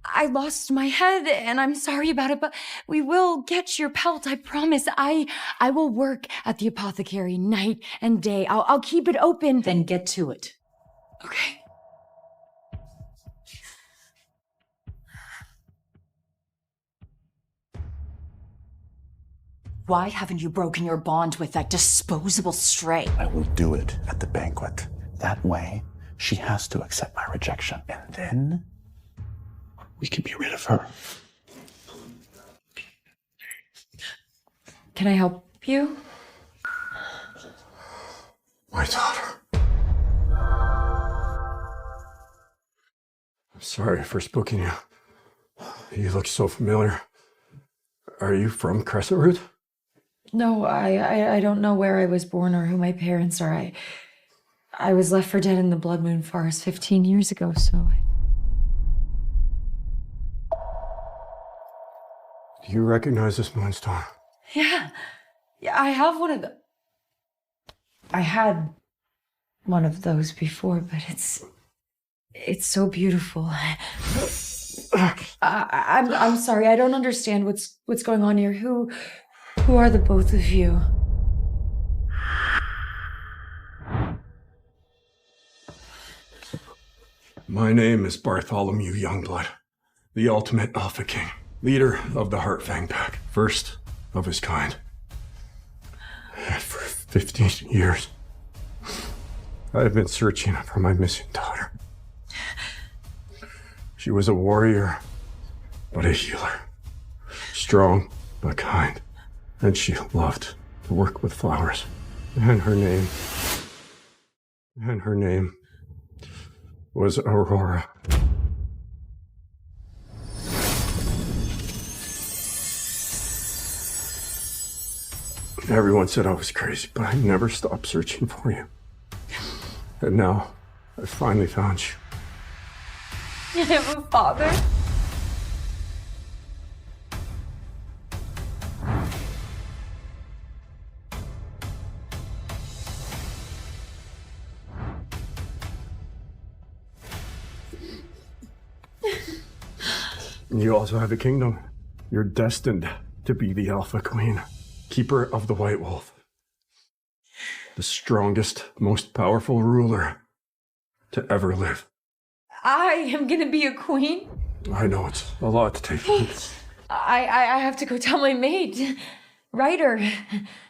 I lost my head, and I'm sorry about it, but we will get your pelt, I promise. I will work at the apothecary night and day. I'll keep it open. Then get to it. Okay. Why haven't you broken your bond with that disposable stray? I will do it at the banquet. That way, she has to accept my rejection. And then, we can be rid of her. Can I help you? My daughter. Sorry for spooking you. You look so familiar. Are you from Crescent Root? No, I don't know where I was born or who my parents are. I was left for dead in the Blood Moon Forest 15 years ago, so... Do you recognize this moonstone? Yeah, I have one of the... I had one of those before, but it's so beautiful. I'm sorry, I don't understand what's going on here. Who are the both of you? My name is Bartholomew Youngblood, the ultimate Alpha King, leader of the Heartfang Pack, first of his kind. For 15 years, I've been searching for my missing daughter. She was a warrior, but a healer. Strong, but kind. And she loved to work with flowers. And her name was Aurora. Everyone said I was crazy, but I never stopped searching for you. And now, I finally found you. You have a father? You also have a kingdom. You're destined to be the Alpha Queen, keeper of the White Wolf. The strongest, most powerful ruler to ever live. I am gonna be a queen? I know it's a lot to take in. I have to go tell my mate, Ryder.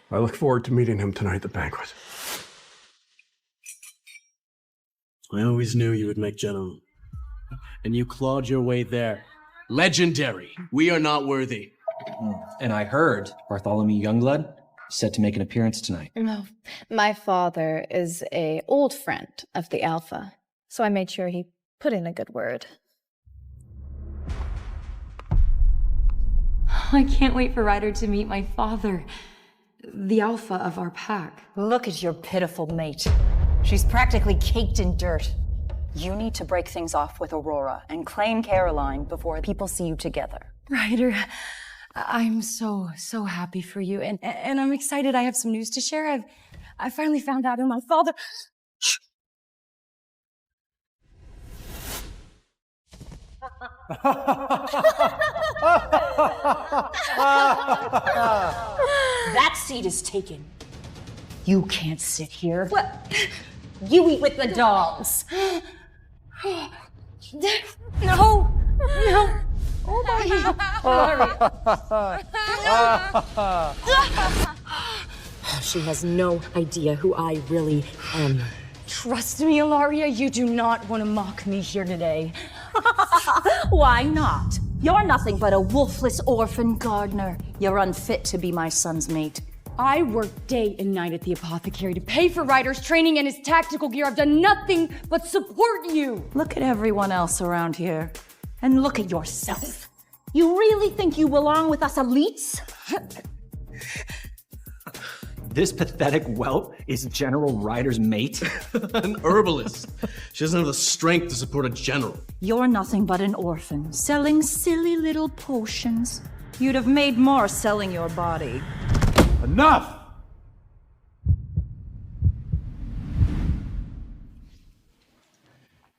I look forward to meeting him tonight at the banquet. I always knew you would make general. And you clawed your way there. Legendary. We are not worthy. And I heard Bartholomew Youngblood set to make an appearance tonight. No, my father is an old friend of the Alpha, so I made sure he put in a good word. I can't wait for Ryder to meet my father, the Alpha of our pack. Look at your pitiful mate. She's practically caked in dirt. You need to break things off with Aurora and claim Caroline before people see you together. Ryder, I'm so happy for you, and I'm excited. I have some news to share. I finally found out who my father... That seat is taken. You can't sit here. What? You eat with the dogs. No! Oh my She has no idea who I really am. Trust me, Ilaria, you do not want to mock me here today. Why not? You're nothing but a wolfless orphan gardener. You're unfit to be my son's mate. I work day and night at the apothecary to pay for Ryder's training and his tactical gear. I've done nothing but support you. Look at everyone else around here. And look at yourself. You really think you belong with us elites? This pathetic whelp is General Ryder's mate? An herbalist. She doesn't have the strength to support a general. You're nothing but an orphan, selling silly little potions. You'd have made more selling your body. Enough!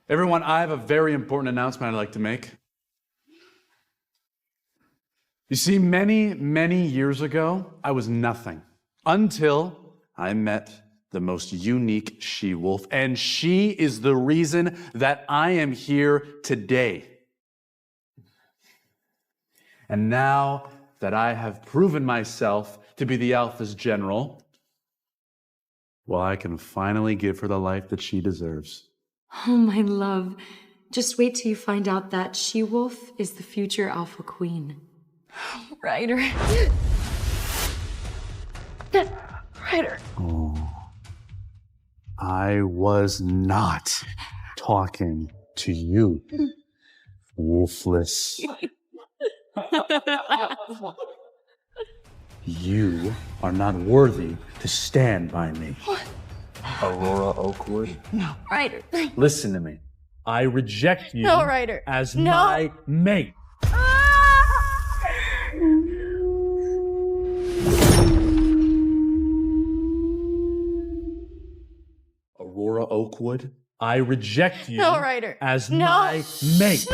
Everyone, I have a very important announcement I'd like to make. You see, many, many years ago, I was nothing until I met the most unique she-wolf, and she is the reason that I am here today. And now that I have proven myself to be the Alpha's general, well, I can finally give her the life that she deserves. Oh, my love. Just wait till you find out that she-wolf is the future Alpha Queen. Ryder. Ryder. Oh, I was not talking to you. wolfless. You are not worthy to stand by me. What? Aurora Oakwood. No, Ryder. Listen to me. I reject you No, Ryder. as No. my mate. Aurora Oakwood, I reject you No, Ryder. as No. my mate.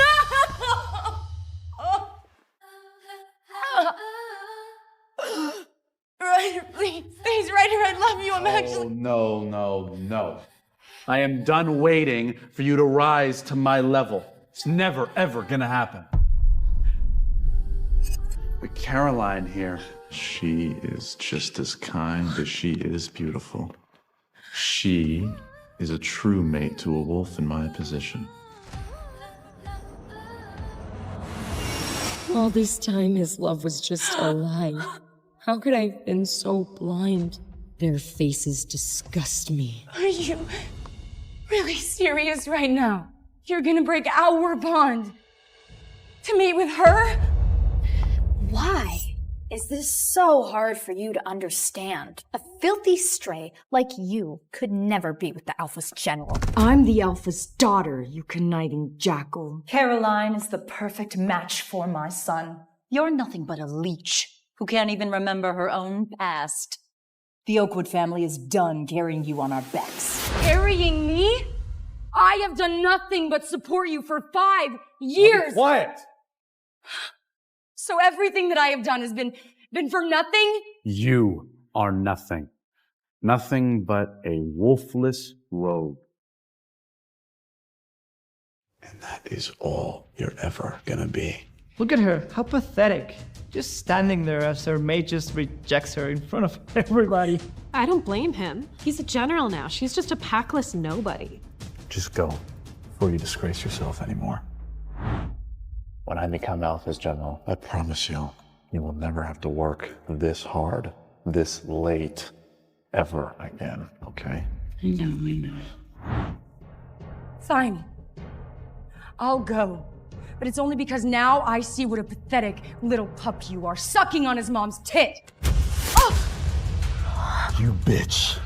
Ryder, please, please, Ryder, I love you. I'm actually. No. I am done waiting for you to rise to my level. It's never, ever gonna happen. But Caroline here, She is just as kind as she is beautiful. She is a true mate to a wolf in my position. All this time, his love was just a lie. How could I have been so blind? Their faces disgust me. Are you really serious right now? You're gonna break our bond to meet with her? Why is this so hard for you to understand? A filthy stray like you could never be with the Alpha's general. I'm the Alpha's daughter, you conniving jackal. Caroline is the perfect match for my son. You're nothing but a leech who can't even remember her own past. The Oakwood family is done carrying you on our backs. Carrying me? I have done nothing but support you for 5 years. Quiet! So everything that I have done has been for nothing? You are nothing. Nothing but a wolfless rogue. And that is all you're ever gonna be. Look at her, how pathetic. Just standing there as her mate just rejects her in front of everybody. I don't blame him. He's a general now. She's just a packless nobody. Just go before you disgrace yourself anymore. When I become Alpha's general, I promise you, you will never have to work this hard, this late, ever again, okay? I know. Fine. I'll go. But it's only because now I see what a pathetic little pup you are, sucking on his mom's tit. You bitch.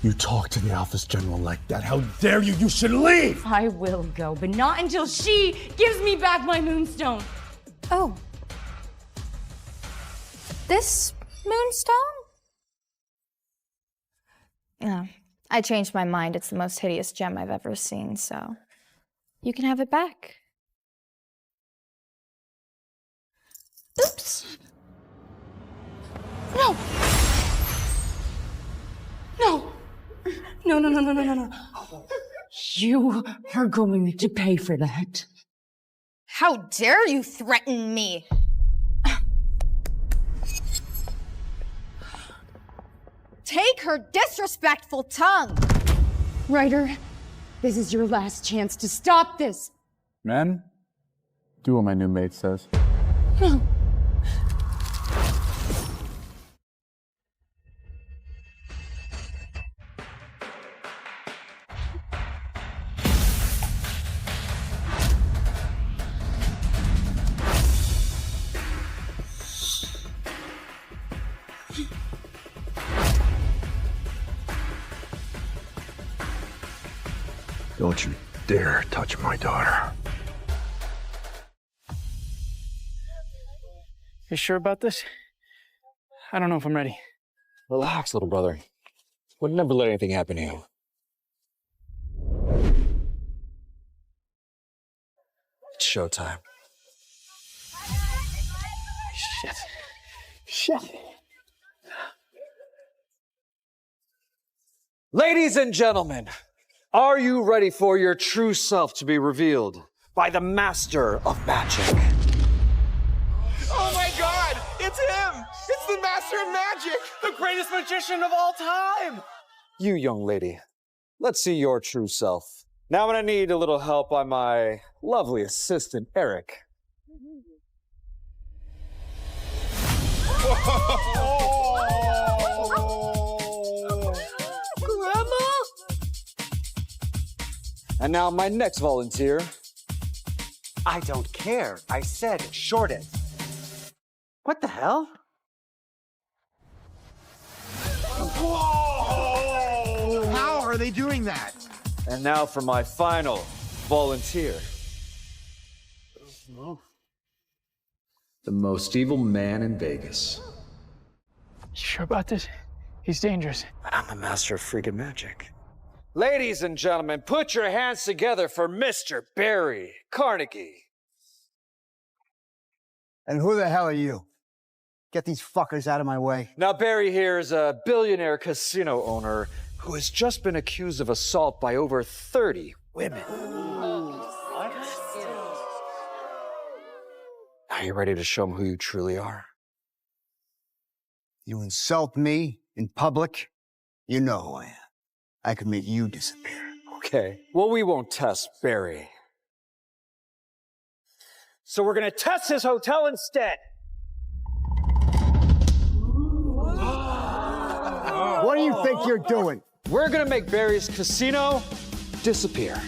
You talk to the Alpha's general like that. How dare you? You should leave! I will go, but not until she gives me back my moonstone. Oh. This moonstone? Yeah. I changed my mind. It's the most hideous gem I've ever seen, so you can have it back. Oops. No! No! No. You are going to pay for that. How dare you threaten me? Take her disrespectful tongue! Ryder, this is your last chance to stop this. Men, do what my new mate says. No. Don't you dare touch my daughter. You sure about this? I don't know if I'm ready. Relax, little brother. Would never let anything happen to you. It's showtime. Shit. Ladies and gentlemen, are you ready for your true self to be revealed by the master of magic? Oh my god! It's him! It's the master of magic! The greatest magician of all time! You, young lady, let's see your true self. Now I'm gonna need a little help by my lovely assistant, Eric. Grandma? And now my next volunteer, I don't care. I said short it. What the hell? Whoa! How are they doing that? And now for my final volunteer. The most evil man in Vegas. You sure about this? He's dangerous. I'm a master of freaking magic. Ladies and gentlemen, put your hands together for Mr. Barry Carnegie. And who the hell are you? Get these fuckers out of my way. Now, Barry here is a billionaire casino owner who has just been accused of assault by over 30 women. Are you ready to show them who you truly are? You insult me in public? You know who I am. I could make you disappear. Okay, well, we won't test Barry. So we're gonna test his hotel instead. What do you think you're doing? We're gonna make Barry's casino disappear.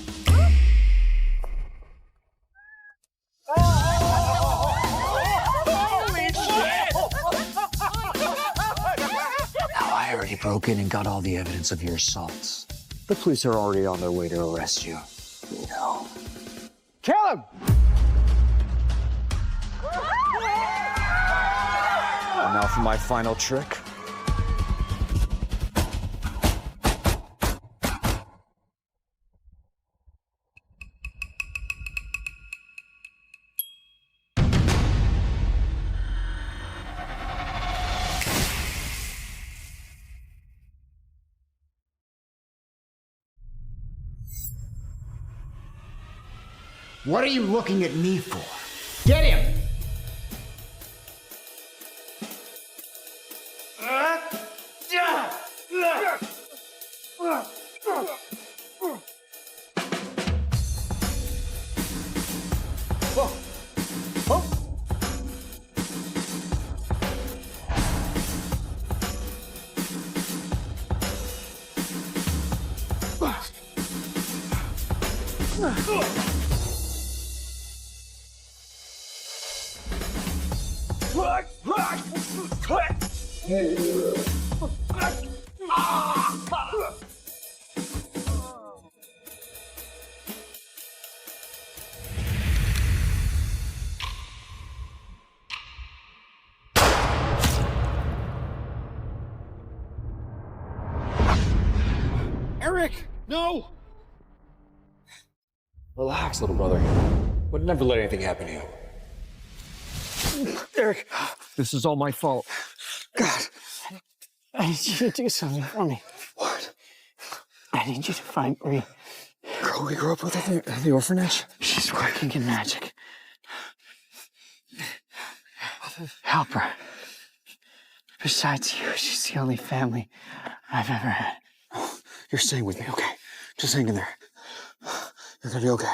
Holy shit! I already broke in and got all the evidence of your assaults. The police are already on their way to arrest you. No. Kill him! And now for my final trick. What are you looking at me for? Get him! Eric, no! Relax, little brother. Would never let anything happen to you. Eric, this is all my fault. God. I need you to do something for me. What? I need you to find Bree. Girl we grew up with at the orphanage? She's working in magic. Help her. Besides you, she's the only family I've ever had. You're staying with me, okay? Just hang in there. You're gonna be okay.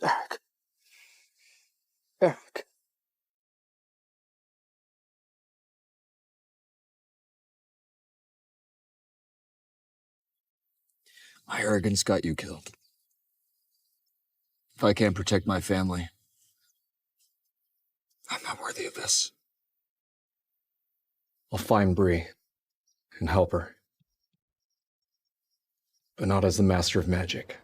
Eric. Eric. My arrogance got you killed. If I can't protect my family, I'm not worthy of this. I'll find Bree and help her. But not as the master of magic.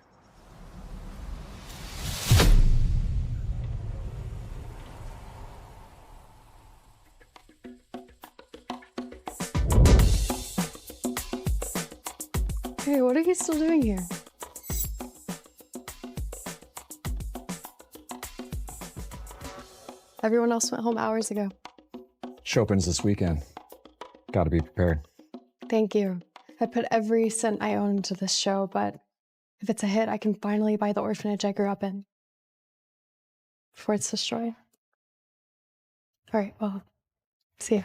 Hey, what are you still doing here? Everyone else went home hours ago. Chopin's this weekend. Gotta be prepared. Thank you. I put every cent I own into this show, but if it's a hit, I can finally buy the orphanage I grew up in. Before it's destroyed. All right, well, see ya.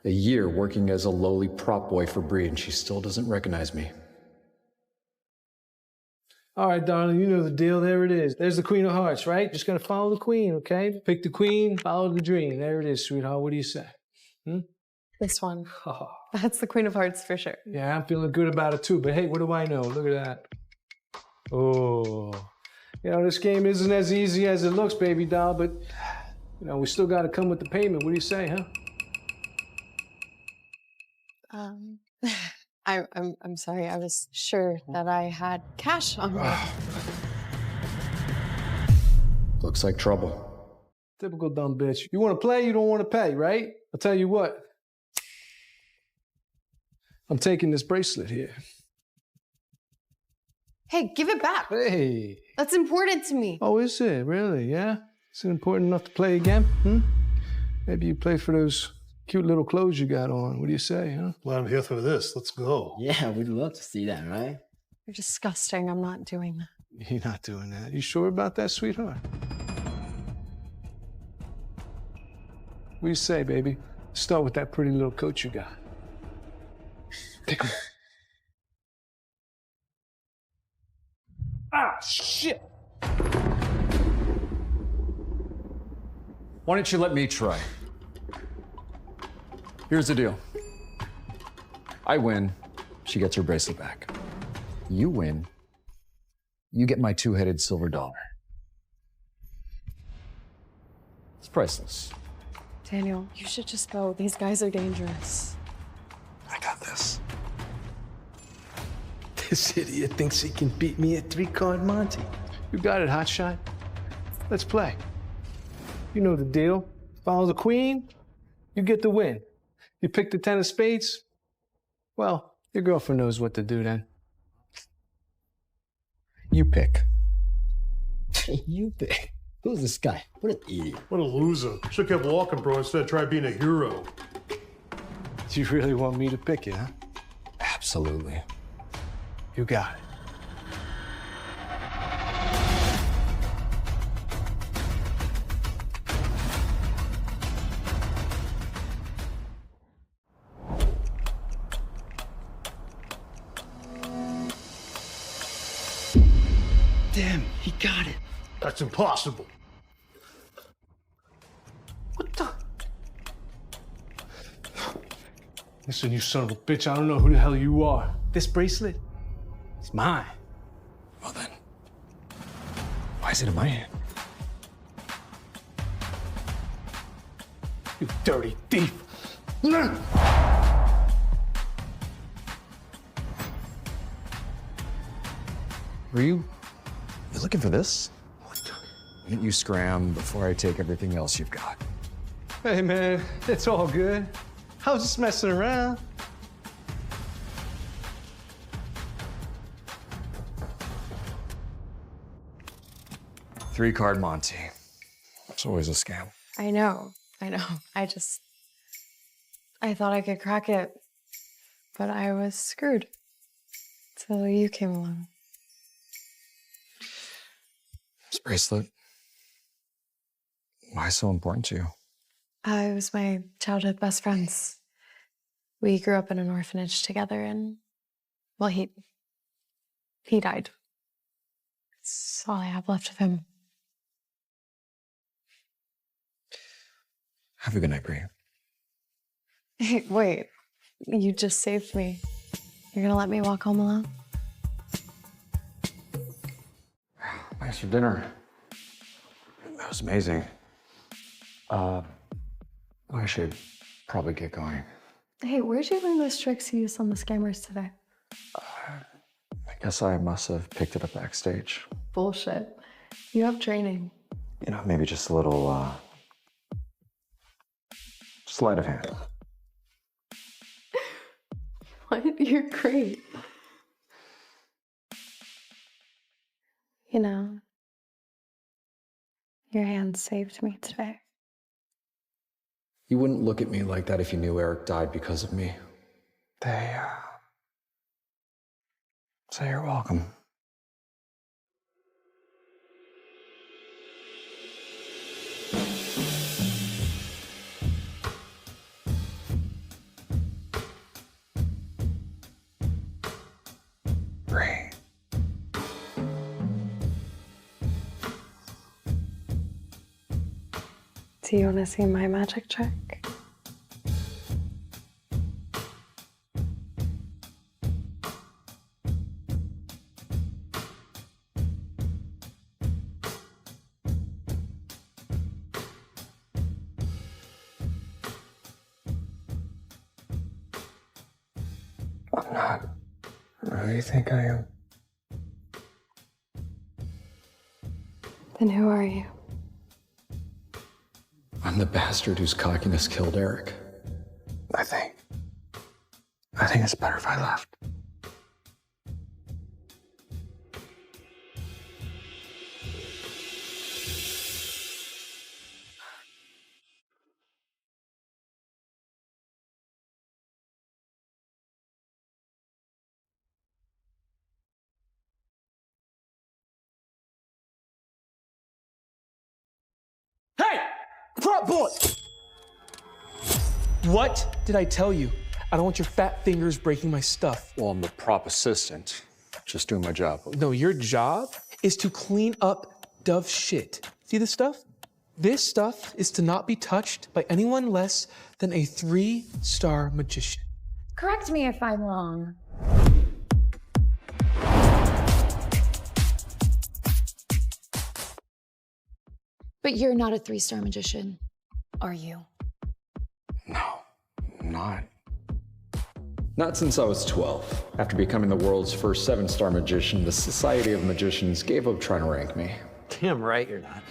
A year working as a lowly prop boy for Bree, and she still doesn't recognize me. All right, darling, you know the deal. There it is. There's the Queen of Hearts, right? Just gotta follow the Queen, okay? Pick the Queen, follow the dream. There it is, sweetheart. What do you say? This one. Oh. That's the Queen of Hearts for sure. Yeah, I'm feeling good about it too, but hey, what do I know? Look at that. Oh. You know, this game isn't as easy as it looks, baby doll, but, you know, we still got to come with the payment. What do you say, huh? I'm sorry. I was sure that I had cash on me. Looks like trouble. Typical dumb bitch. You want to play, you don't want to pay, right? I'll tell you what. I'm taking this bracelet here. Hey, give it back. Hey. That's important to me. Oh, is it? Really? Yeah? Is it important enough to play again? Maybe you play for those cute little clothes you got on. What do you say, huh? Well, I'm here for this. Let's go. Yeah, we'd love to see that, right? You're disgusting. I'm not doing that. You're not doing that. You sure about that, sweetheart? What do you say, baby? Start with that pretty little coat you got. Take a... Ah, shit! Why don't you let me try? Here's the deal. I win, she gets her bracelet back. You win, you get my two-headed silver dollar. It's priceless. Daniel, you should just go. These guys are dangerous. I got this. This idiot thinks he can beat me at 3-card Monte. You got it, hotshot. Let's play. You know the deal. Follow the queen, you get the win. You pick the 10 of spades, well, your girlfriend knows what to do then. You pick. You pick. Who's this guy? What an idiot. What a loser. Should've kept walking, bro, instead of trying being a hero. You really want me to pick it, huh? Absolutely. You got it. Damn, he got it. That's impossible. What the? Listen, you son of a bitch, I don't know who the hell you are. This bracelet, it's mine. Well then, why is it in my hand? You dirty thief. Were you looking for this? Why don't you scram before I take everything else you've got? Hey man, it's all good. I was just messing around. Three-card Monte. It's always a scam. I know. I thought I could crack it, but I was screwed. Till you came along. This bracelet, why so important to you? It was my childhood best friends. We grew up in an orphanage together, and, well, he died. It's all I have left of him. Have a good night, Bree. Hey, wait. You just saved me. You're gonna let me walk home alone? Thanks for dinner. That was amazing. I should probably get going. Hey, where'd you learn those tricks you used on the scammers today? I guess I must have picked it up backstage. Bullshit. You have training. You know, maybe just a little, sleight of hand. What? You're great. You know, your hand saved me today. You wouldn't look at me like that if you knew Eric died because of me. They, say you're welcome. Ray. Do you want to see my magic trick? I'm not. Who do you think I am? Then who are you? I'm the bastard whose cockiness killed Eric. I think it's better if I left. Hey! Prop boy! What did I tell you? I don't want your fat fingers breaking my stuff. Well, I'm the prop assistant. Just doing my job. No, your job is to clean up Dove's shit. See this stuff? This stuff is to not be touched by anyone less than a 3-star magician. Correct me if I'm wrong. But you're not a 3-star magician, are you? Not since I was 12. After becoming the world's first 7-star magician, the Society of Magicians gave up trying to rank me. Damn right you're not.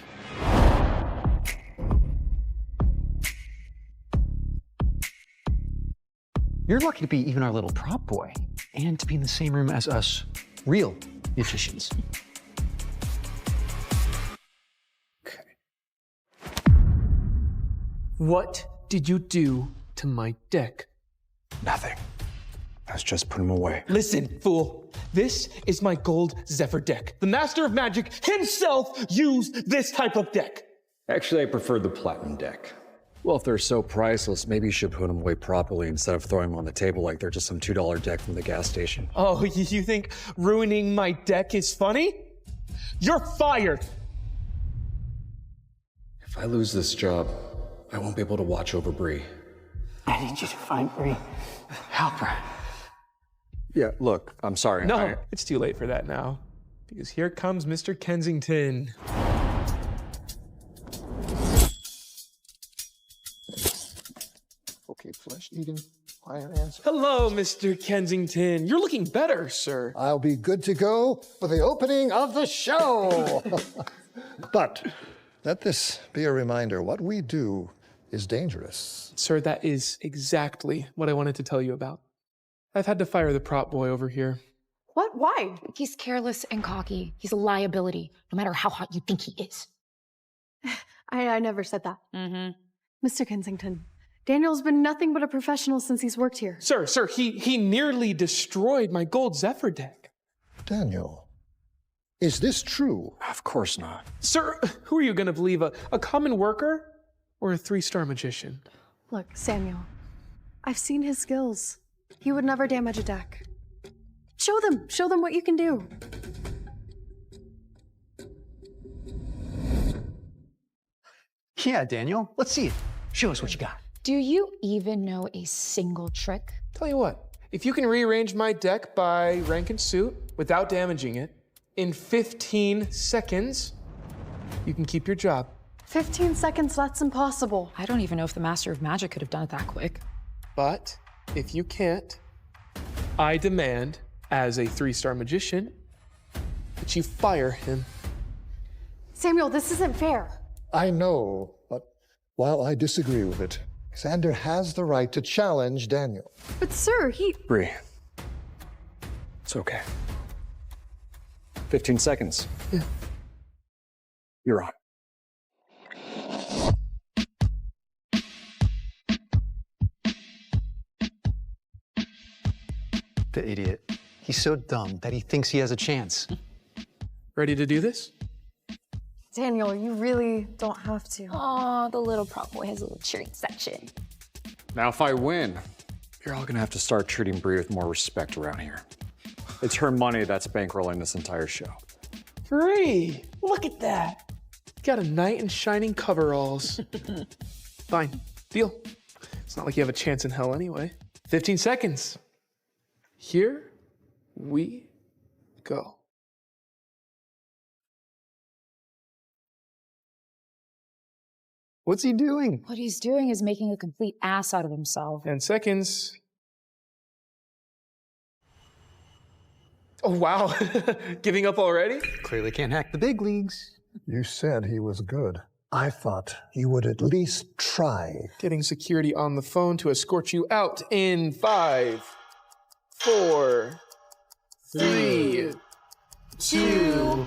You're lucky to be even our little prop boy, and to be in the same room as us real magicians. What did you do to my deck? Nothing. I was just putting them away. Listen, fool. This is my gold Zephyr deck. The master of magic himself used this type of deck. Actually, I prefer the platinum deck. Well, if they're so priceless, maybe you should put them away properly instead of throwing them on the table like they're just some $2 deck from the gas station. Oh, you think ruining my deck is funny? You're fired! If I lose this job, I won't be able to watch over Bree. I need you to find Bree. Help her. Yeah, look, I'm sorry. No, it's too late for that now. Because here comes Mr. Kensington. Okay, flesh-eating fire ants. Hello, Mr. Kensington. You're looking better, sir. I'll be good to go for the opening of the show. But let this be a reminder, what we do is dangerous. Sir, that is exactly what I wanted to tell you about. I've had to fire the prop boy over here. What? Why? He's careless and cocky. He's a liability, no matter how hot you think he is. I never said that. Mr. Kensington, Daniel's been nothing but a professional since he's worked here. Sir, he nearly destroyed my gold Zephyr deck. Daniel, is this true? Of course not. Sir, who are you going to believe, a common worker or a 3-star magician? Look, Samuel, I've seen his skills. He would never damage a deck. Show them what you can do. Yeah, Daniel, let's see it. Show us what you got. Do you even know a single trick? Tell you what, if you can rearrange my deck by rank and suit without damaging it, in 15 seconds, you can keep your job. 15 seconds, that's impossible. I don't even know if the Master of Magic could have done it that quick. But if you can't, I demand, as a 3-star magician, that you fire him. Samuel, this isn't fair. I know, but while I disagree with it, Xander has the right to challenge Daniel. But sir, Bree, it's okay. 15 seconds. Yeah. You're on. The idiot. He's so dumb that he thinks he has a chance. Ready to do this? Daniel, you really don't have to. Aw, the little prop boy has a little cheering section. Now, if I win, you're all gonna have to start treating Bree with more respect around here. It's her money that's bankrolling this entire show. Bree, look at that. Got a knight in shining coveralls. Fine, deal. It's not like you have a chance in hell anyway. 15 seconds. Here we go. What's he doing? What he's doing is making a complete ass out of himself. 10 seconds. Oh, wow. Giving up already? Clearly can't hack the big leagues. You said he was good. I thought you would at least try. Getting security on the phone to escort you out in 5, 4, 3, 2,